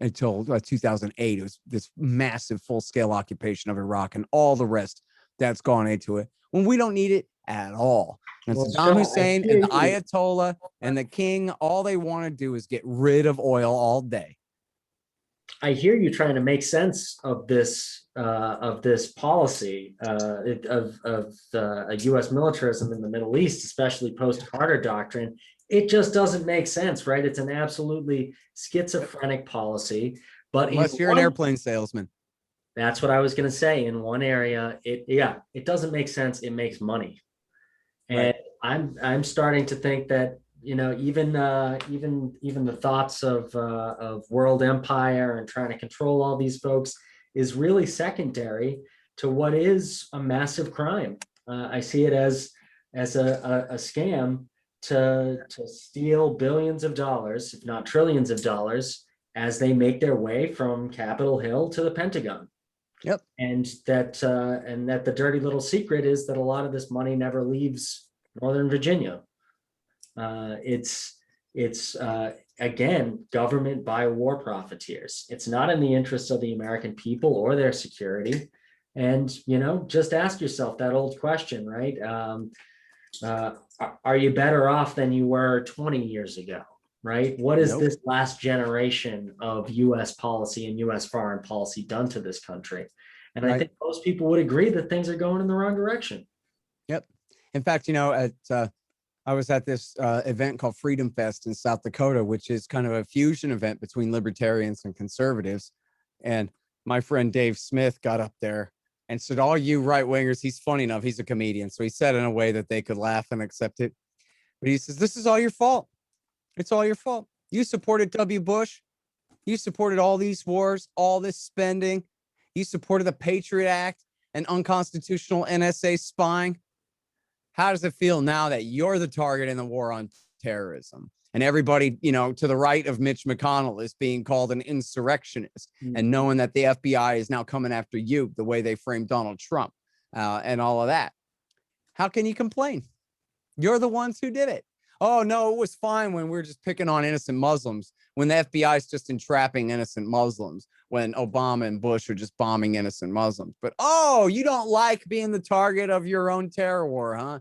2008? It was this massive full-scale occupation of Iraq and all the rest that's gone into it, when we don't need it at all. And Well, Saddam Scott, Hussein and the Ayatollah and the king, all they want to do is get rid of oil all day. I hear you trying to make sense of this policy of U.S. militarism in the Middle East, especially post-Carter doctrine. It just doesn't make sense, right? It's an absolutely schizophrenic policy. But unless you're an airplane salesman. That's what I was going to say. In one area, it doesn't make sense. It makes money, and right. I'm starting to think that even the thoughts of world empire and trying to control all these folks is really secondary to what is a massive crime. I see it as a scam to steal billions of dollars, if not trillions of dollars, as they make their way from Capitol Hill to the Pentagon. Yep. And that the dirty little secret is that a lot of this money never leaves Northern Virginia. It's again, government by war profiteers. It's not in the interest of the American people or their security. And, just ask yourself that old question, right? Are you better off than you were 20 years ago? Right? What is this last generation of U.S. policy and U.S. foreign policy done to this country? And I think most people would agree that things are going in the wrong direction. Yep. In fact, I was at this event called Freedom Fest in South Dakota, which is kind of a fusion event between libertarians and conservatives. And my friend Dave Smith got up there and said, all you right wingers, he's funny enough, he's a comedian. So he said in a way that they could laugh and accept it. But he says, this is all your fault. It's all your fault. You supported W. Bush. You supported all these wars, all this spending. You supported the Patriot Act and unconstitutional NSA spying. How does it feel now that you're the target in the war on terrorism? and everybody, to the right of Mitch McConnell is being called an insurrectionist, and knowing that the FBI is now coming after you the way they framed Donald Trump and all of that. How can you complain? You're the ones who did it. Oh, no, it was fine when we were just picking on innocent Muslims, when the FBI is just entrapping innocent Muslims, when Obama and Bush are just bombing innocent Muslims. But, oh, you don't like being the target of your own terror war, huh?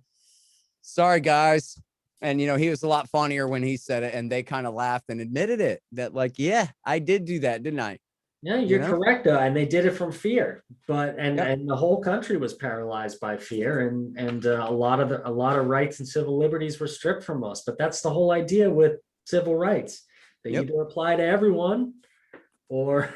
Sorry, guys. And, he was a lot funnier when he said it, and they kind of laughed and admitted it, that like, yeah, I did do that, didn't I? Yeah, you're correct, though, and they did it from fear. But Yep. and the whole country was paralyzed by fear, and a lot of rights and civil liberties were stripped from us. But that's the whole idea with civil rights. They Yep. either apply to everyone, or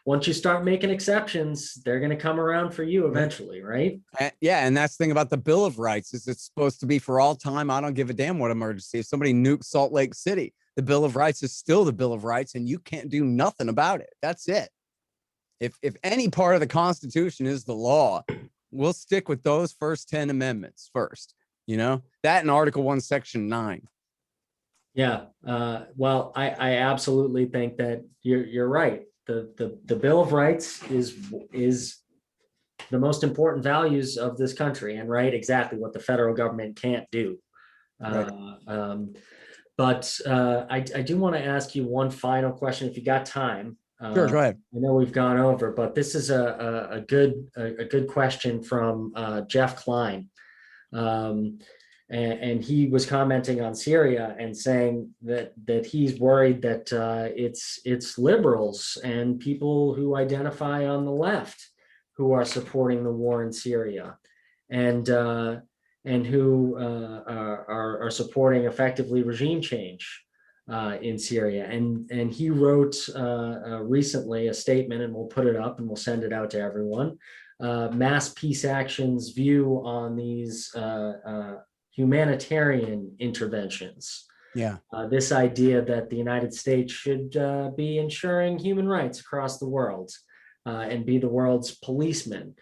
once you start making exceptions, they're going to come around for you eventually, right? Yeah, and that's the thing about the Bill of Rights is it's supposed to be for all time. I don't give a damn what emergency. If somebody nukes Salt Lake City, the Bill of Rights is still the Bill of Rights, and you can't do nothing about it. That's it. If any part of the Constitution is the law, we'll stick with those first 10 amendments first. That in Article 1, Section 9. Yeah. Well, I absolutely think that you're right. The Bill of Rights is the most important values of this country, and exactly what the federal government can't do. Right. But I do want to ask you one final question, if you got time. Sure, go ahead. I know we've gone over, but this is a good question from Jeff Klein. And he was commenting on Syria and saying that he's worried that it's liberals and people who identify on the left who are supporting the war in Syria, and who are supporting effectively regime change in Syria. And he wrote recently a statement, and we'll put it up and we'll send it out to everyone. Mass Peace Action's view on these humanitarian interventions. Yeah. This idea that the United States should be ensuring human rights across the world and be the world's policeman.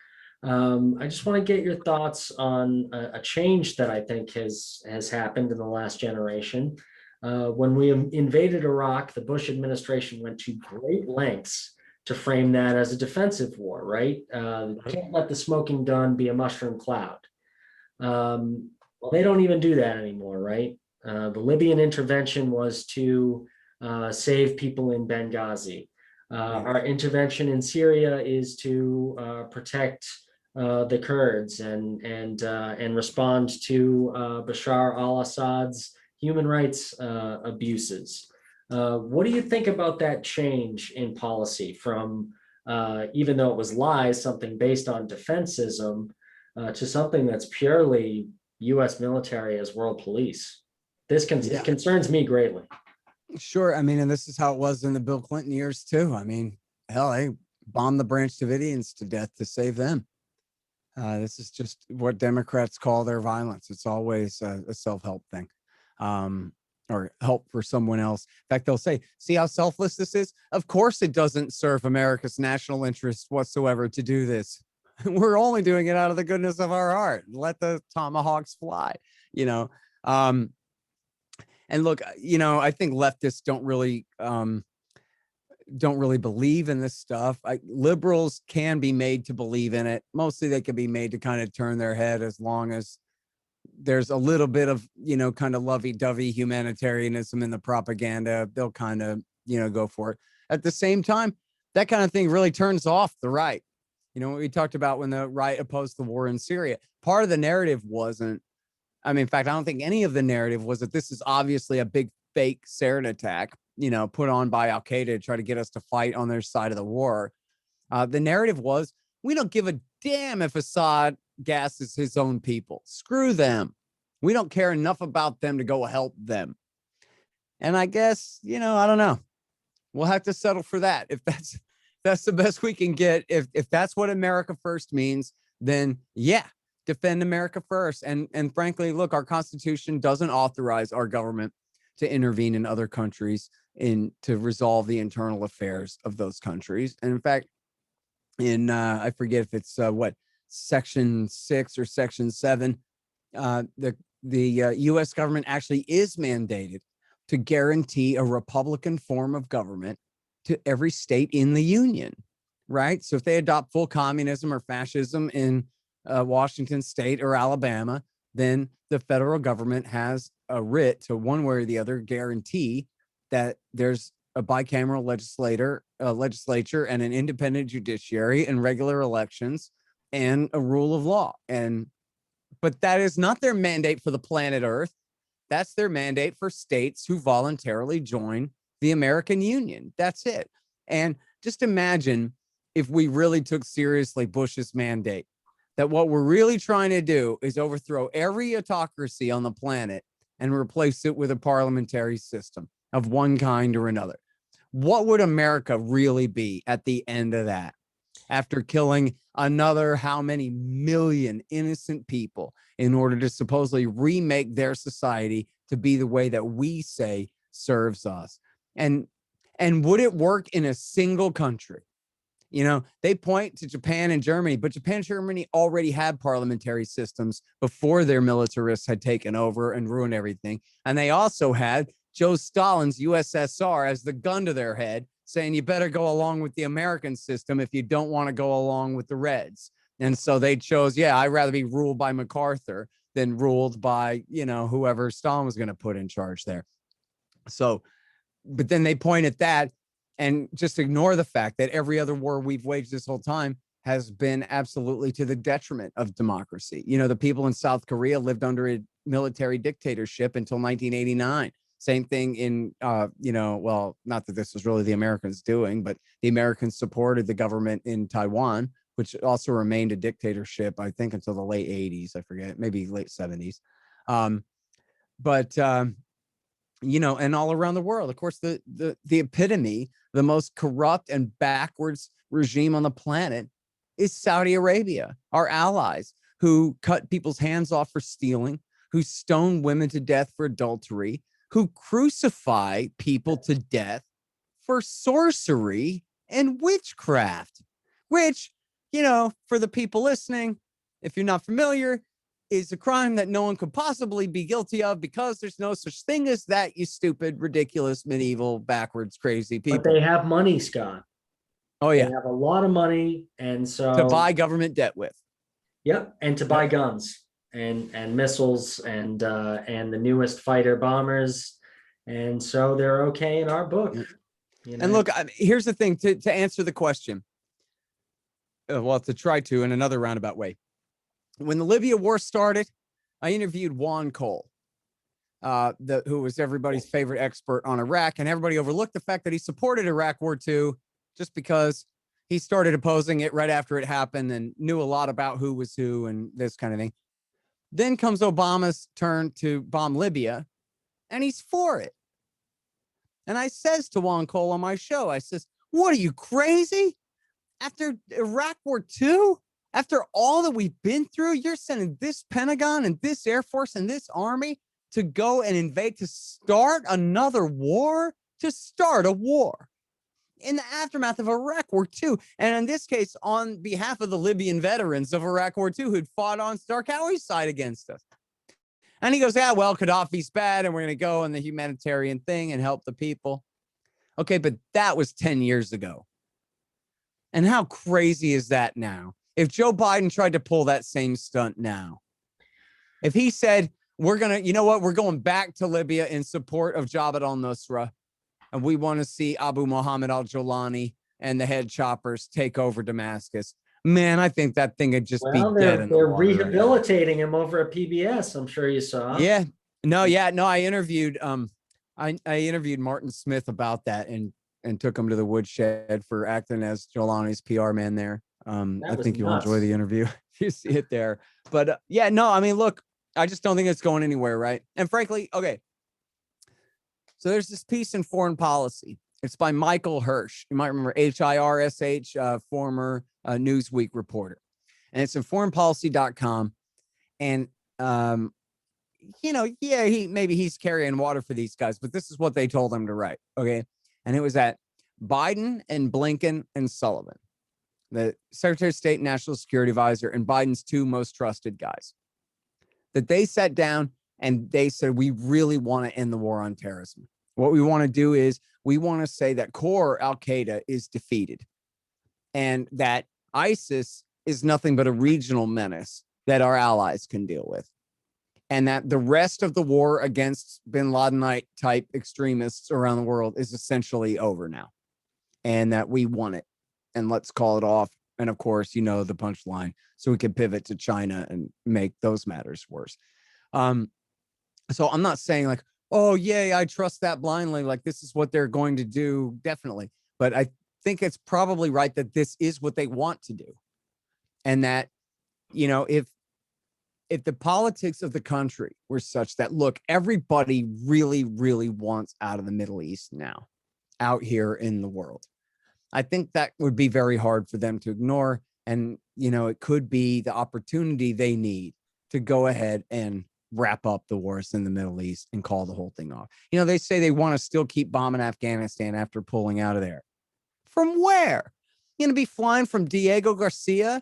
I just want to get your thoughts on a change that I think has happened in the last generation. When we invaded Iraq, the Bush administration went to great lengths to frame that as a defensive war, right? Can't let the smoking gun be a mushroom cloud. Well, they don't even do that anymore, right? The Libyan intervention was to save people in Benghazi. Our intervention in Syria is to protect the Kurds and respond to Bashar al-Assad's human rights abuses. What do you think about that change in policy from, even though it was lies, something based on defensism, to something that's purely U.S. military as world police? This concerns me greatly. Sure. I mean, and this is how it was in the Bill Clinton years too. I mean, hell, they bombed the Branch Davidians to death to save them. This is just what Democrats call their violence. It's always a self-help thing, or help for someone else. In fact, they'll say, see how selfless this is? Of course it doesn't serve America's national interests whatsoever to do this. We're only doing it out of the goodness of our heart. Let the tomahawks fly, and look, I think leftists don't really believe in this stuff. Liberals can be made to believe in it. Mostly they can be made to kind of turn their head as long as there's a little bit of, kind of lovey-dovey humanitarianism in the propaganda. They'll kind of, go for it. At the same time, that kind of thing really turns off the right. What we talked about when the right opposed the war in Syria, part of the narrative wasn't, in fact, I don't think any of the narrative was that this is obviously a big fake sarin attack, put on by Al-Qaeda to try to get us to fight on their side of the war. The narrative was, we don't give a damn if Assad gasses his own people. Screw them. We don't care enough about them to go help them. And I guess, I don't know. We'll have to settle for that. If that's the best we can get. If that's what America first means, then yeah, defend America first. And frankly, look, our Constitution doesn't authorize our government to intervene in other countries to resolve the internal affairs of those countries. And in fact, I forget if it's Section 6 or Section 7, the U.S. government actually is mandated to guarantee a Republican form of government to every state in the union, right? So if they adopt full communism or fascism in Washington state or Alabama, then the federal government has a writ to one way or the other guarantee that there's a bicameral legislature and an independent judiciary and regular elections and a rule of law. But that is not their mandate for the planet Earth. That's their mandate for states who voluntarily join the American Union. That's it. And just imagine if we really took seriously Bush's mandate, that what we're really trying to do is overthrow every autocracy on the planet and replace it with a parliamentary system of one kind or another. What would America really be at the end of that? After killing another how many million innocent people in order to supposedly remake their society to be the way that we say serves us. And would it work in a single country? You know, they point to Japan and Germany, but Japan and Germany already had parliamentary systems before their militarists had taken over and ruined everything. And they also had Joe Stalin's USSR as the gun to their head, saying you better go along with the American system if you don't want to go along with the Reds. And so they chose, I'd rather be ruled by MacArthur than ruled by, whoever Stalin was going to put in charge there. So, but then they point at that and just ignore the fact that every other war we've waged this whole time has been absolutely to the detriment of democracy. The people in South Korea lived under a military dictatorship until 1989. Same thing in, well, not that this was really the Americans doing, but the Americans supported the government in Taiwan, which also remained a dictatorship, I think, until the late 80s. I forget, maybe late 70s. And all around the world, of course, the epitome, the most corrupt and backwards regime on the planet is Saudi Arabia, our allies, who cut people's hands off for stealing, who stone women to death for adultery, who crucify people to death for sorcery and witchcraft, which, for the people listening, if you're not familiar, is a crime that no one could possibly be guilty of because there's no such thing as that, you stupid, ridiculous, medieval, backwards, crazy people. But they have money, Scott. Oh, yeah. They have a lot of money. And so to buy government debt with. Yep. And to buy guns and missiles and the newest fighter bombers. And so they're okay in our book. And look, here's the thing to answer the question. To try to in another roundabout way. When the Libya war started, I interviewed Juan Cole, who was everybody's favorite expert on Iraq, and everybody overlooked the fact that he supported Iraq War II just because he started opposing it right after it happened and knew a lot about who was who and this kind of thing. Then comes Obama's turn to bomb Libya, and he's for it. And I says to Juan Cole on my show, I says, what are you, crazy? After Iraq War II? After all that we've been through, you're sending this Pentagon and this Air Force and this Army to go and invade, to start another war, to start a war in the aftermath of Iraq War II. And in this case, on behalf of the Libyan veterans of Iraq War II who'd fought on Zarqawi's side against us. And he goes, well, Gaddafi's bad and we're going to go on the humanitarian thing and help the people. Okay, but that was 10 years ago. And how crazy is that now? If Joe Biden tried to pull that same stunt now, if he said, we're going back to Libya in support of Jabhat al-Nusra, and we want to see Abu Muhammad al-Jolani and the head choppers take over Damascus, man, I think that thing would just be dead in the they're water rehabilitating him over at PBS. I'm sure you saw. Yeah. No, I interviewed I interviewed Martin Smith about that and took him to the woodshed for acting as Jolani's PR man there. I think you'll enjoy the interview if you see it there. But look, I just don't think it's going anywhere, right? And frankly, okay. So there's this piece in Foreign Policy. It's by Michael Hirsch. You might remember Hirsh, former Newsweek reporter. And it's in foreignpolicy.com. And he's carrying water for these guys, but this is what they told him to write. Okay. And it was that Biden and Blinken and Sullivan, the Secretary of State, National Security Advisor, and Biden's two most trusted guys, that they sat down and they said, we really want to end the war on terrorism. What we want to do is we want to say that core Al-Qaeda is defeated and that ISIS is nothing but a regional menace that our allies can deal with. And that the rest of the war against bin Ladenite type extremists around the world is essentially over now. And that we won it. And let's call it off. And of course, you know, the punchline, so we can pivot to China and make those matters worse. So I'm not saying like, oh, yay, I trust that blindly. Like this is what they're going to do. Definitely. But I think it's probably right that this is what they want to do. And that, you know, if the politics of the country were such that, look, everybody really, really wants out of the Middle East now, out here in the world, I think that would be very hard for them to ignore. And, you know, it could be the opportunity they need to go ahead and wrap up the wars in the Middle East and call the whole thing off. You know, they say they want to still keep bombing Afghanistan after pulling out of there. From where? You're going to be flying from Diego Garcia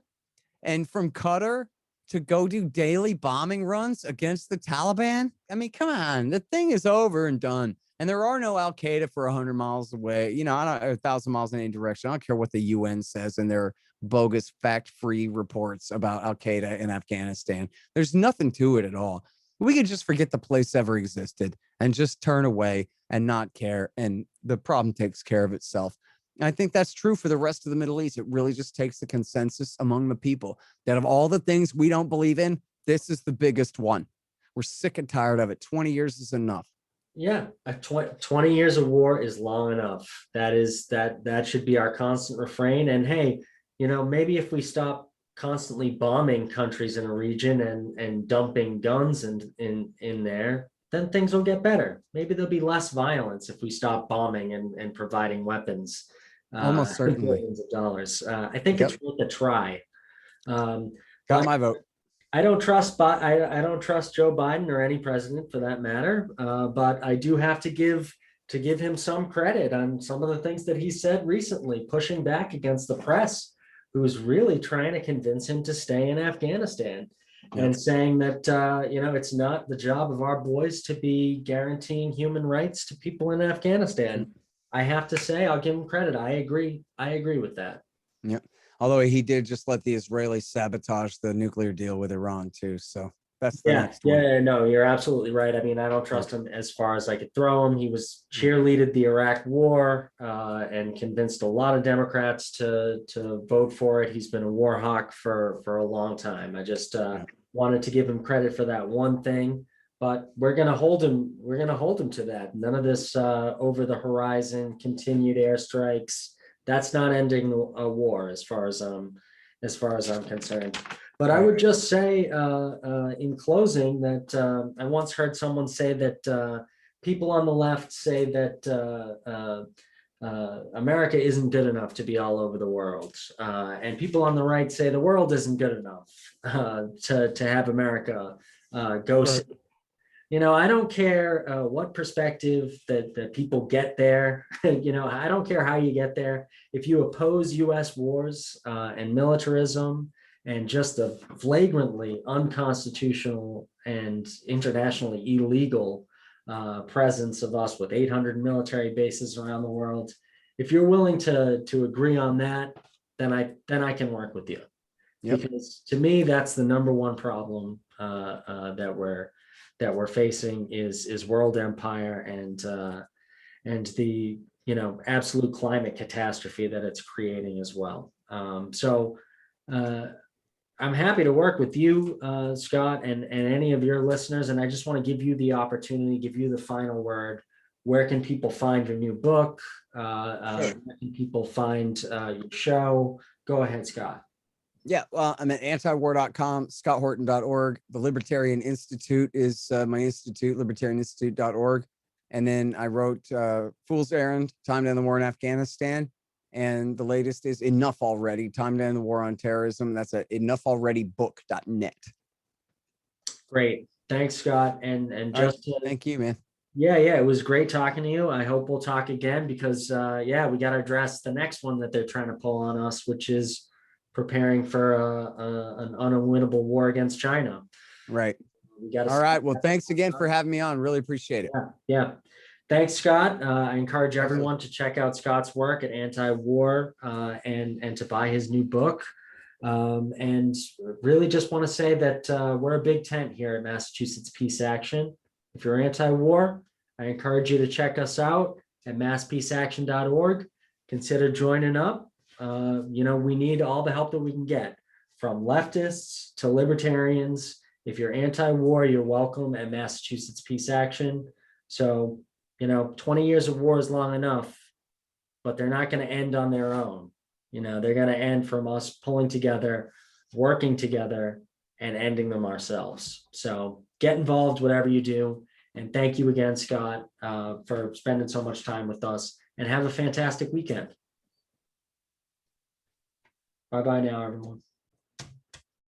and from Qatar to go do daily bombing runs against the Taliban? I mean, come on, the thing is over and done. And there are no Al-Qaeda for 100 miles away, you know, I don't 1,000 miles in any direction. I don't care what the UN says in their bogus fact-free reports about Al-Qaeda in Afghanistan. There's nothing to it at all. We could just forget the place ever existed and just turn away and not care. And the problem takes care of itself. And I think that's true for the rest of the Middle East. It really just takes the consensus among the people that of all the things we don't believe in, this is the biggest one. We're sick and tired of it. 20 years is enough. Yeah, 20 years of war is long enough. That should be our constant refrain. And hey, you know, maybe if we stop constantly bombing countries in a region and dumping guns in there, then things will get better. Maybe there'll be less violence if we stop bombing and providing weapons. Almost certainly. Billions of dollars. I think it's worth a try. Got my vote. I don't trust Joe Biden or any president for that matter, but I do have to give him some credit on some of the things that he said recently, pushing back against the press, who was really trying to convince him to stay in Afghanistan, and saying that you know, it's not the job of our boys to be guaranteeing human rights to people in Afghanistan. I have to say, I'll give him credit. I agree with that. Yeah. Although he did just let the Israelis sabotage the nuclear deal with Iran too. So that's the next one. Yeah, no, you're absolutely right. I mean, I don't trust him as far as I could throw him. He was cheerleaded the Iraq war and convinced a lot of Democrats to vote for it. He's been a war hawk for a long time. I just wanted to give him credit for that one thing, but we're going to hold him. We're going to hold him to that. None of this over the horizon, continued airstrikes. That's not ending a war as far as I'm concerned. But I would just say in closing that I once heard someone say that people on the left say that America isn't good enough to be all over the world. And people on the right say the world isn't good enough to have America go. Right. You know, I don't care what perspective that people get there. You know, I don't care how you get there. If you oppose US wars and militarism and just the flagrantly unconstitutional and internationally illegal presence of us with 800 military bases around the world, if you're willing to agree on that, then I can work with you. Yep. Because to me, that's the number one problem that we're facing is world empire and the, you know, absolute climate catastrophe that it's creating as well. So I'm happy to work with you, Scott, and any of your listeners. And I just want to give you the opportunity, give you the final word. Where can people find your new book? Where can people find your show? Go ahead, Scott. Yeah, well, I'm at antiwar.com, scotthorton.org. The Libertarian Institute is my institute, libertarianinstitute.org. And then I wrote Fool's Errand, Time to End the War in Afghanistan. And the latest is Enough Already, Time to End the War on Terrorism. That's at enoughалreadybook.net. Great. Thanks, Scott. And just thank you, man. Yeah, it was great talking to you. I hope we'll talk again because, we got to address the next one that they're trying to pull on us, which is preparing for an unwinnable war against China. Right. All right. Well, thanks again for having me on. Really appreciate it. Yeah. Thanks, Scott. I encourage everyone to check out Scott's work at Antiwar and to buy his new book. And really just want to say that we're a big tent here at Massachusetts Peace Action. If you're anti-war, I encourage you to check us out at masspeaceaction.org. Consider joining up. We need all the help that we can get, from leftists to libertarians. If you're anti-war, you're welcome at Massachusetts Peace Action. So, 20 years of war is long enough, but they're not going to end on their own. They're going to end from us pulling together, working together, and ending them ourselves. So get involved, whatever you do. And thank you again, Scott, for spending so much time with us, and have a fantastic weekend. Bye-bye now, everyone.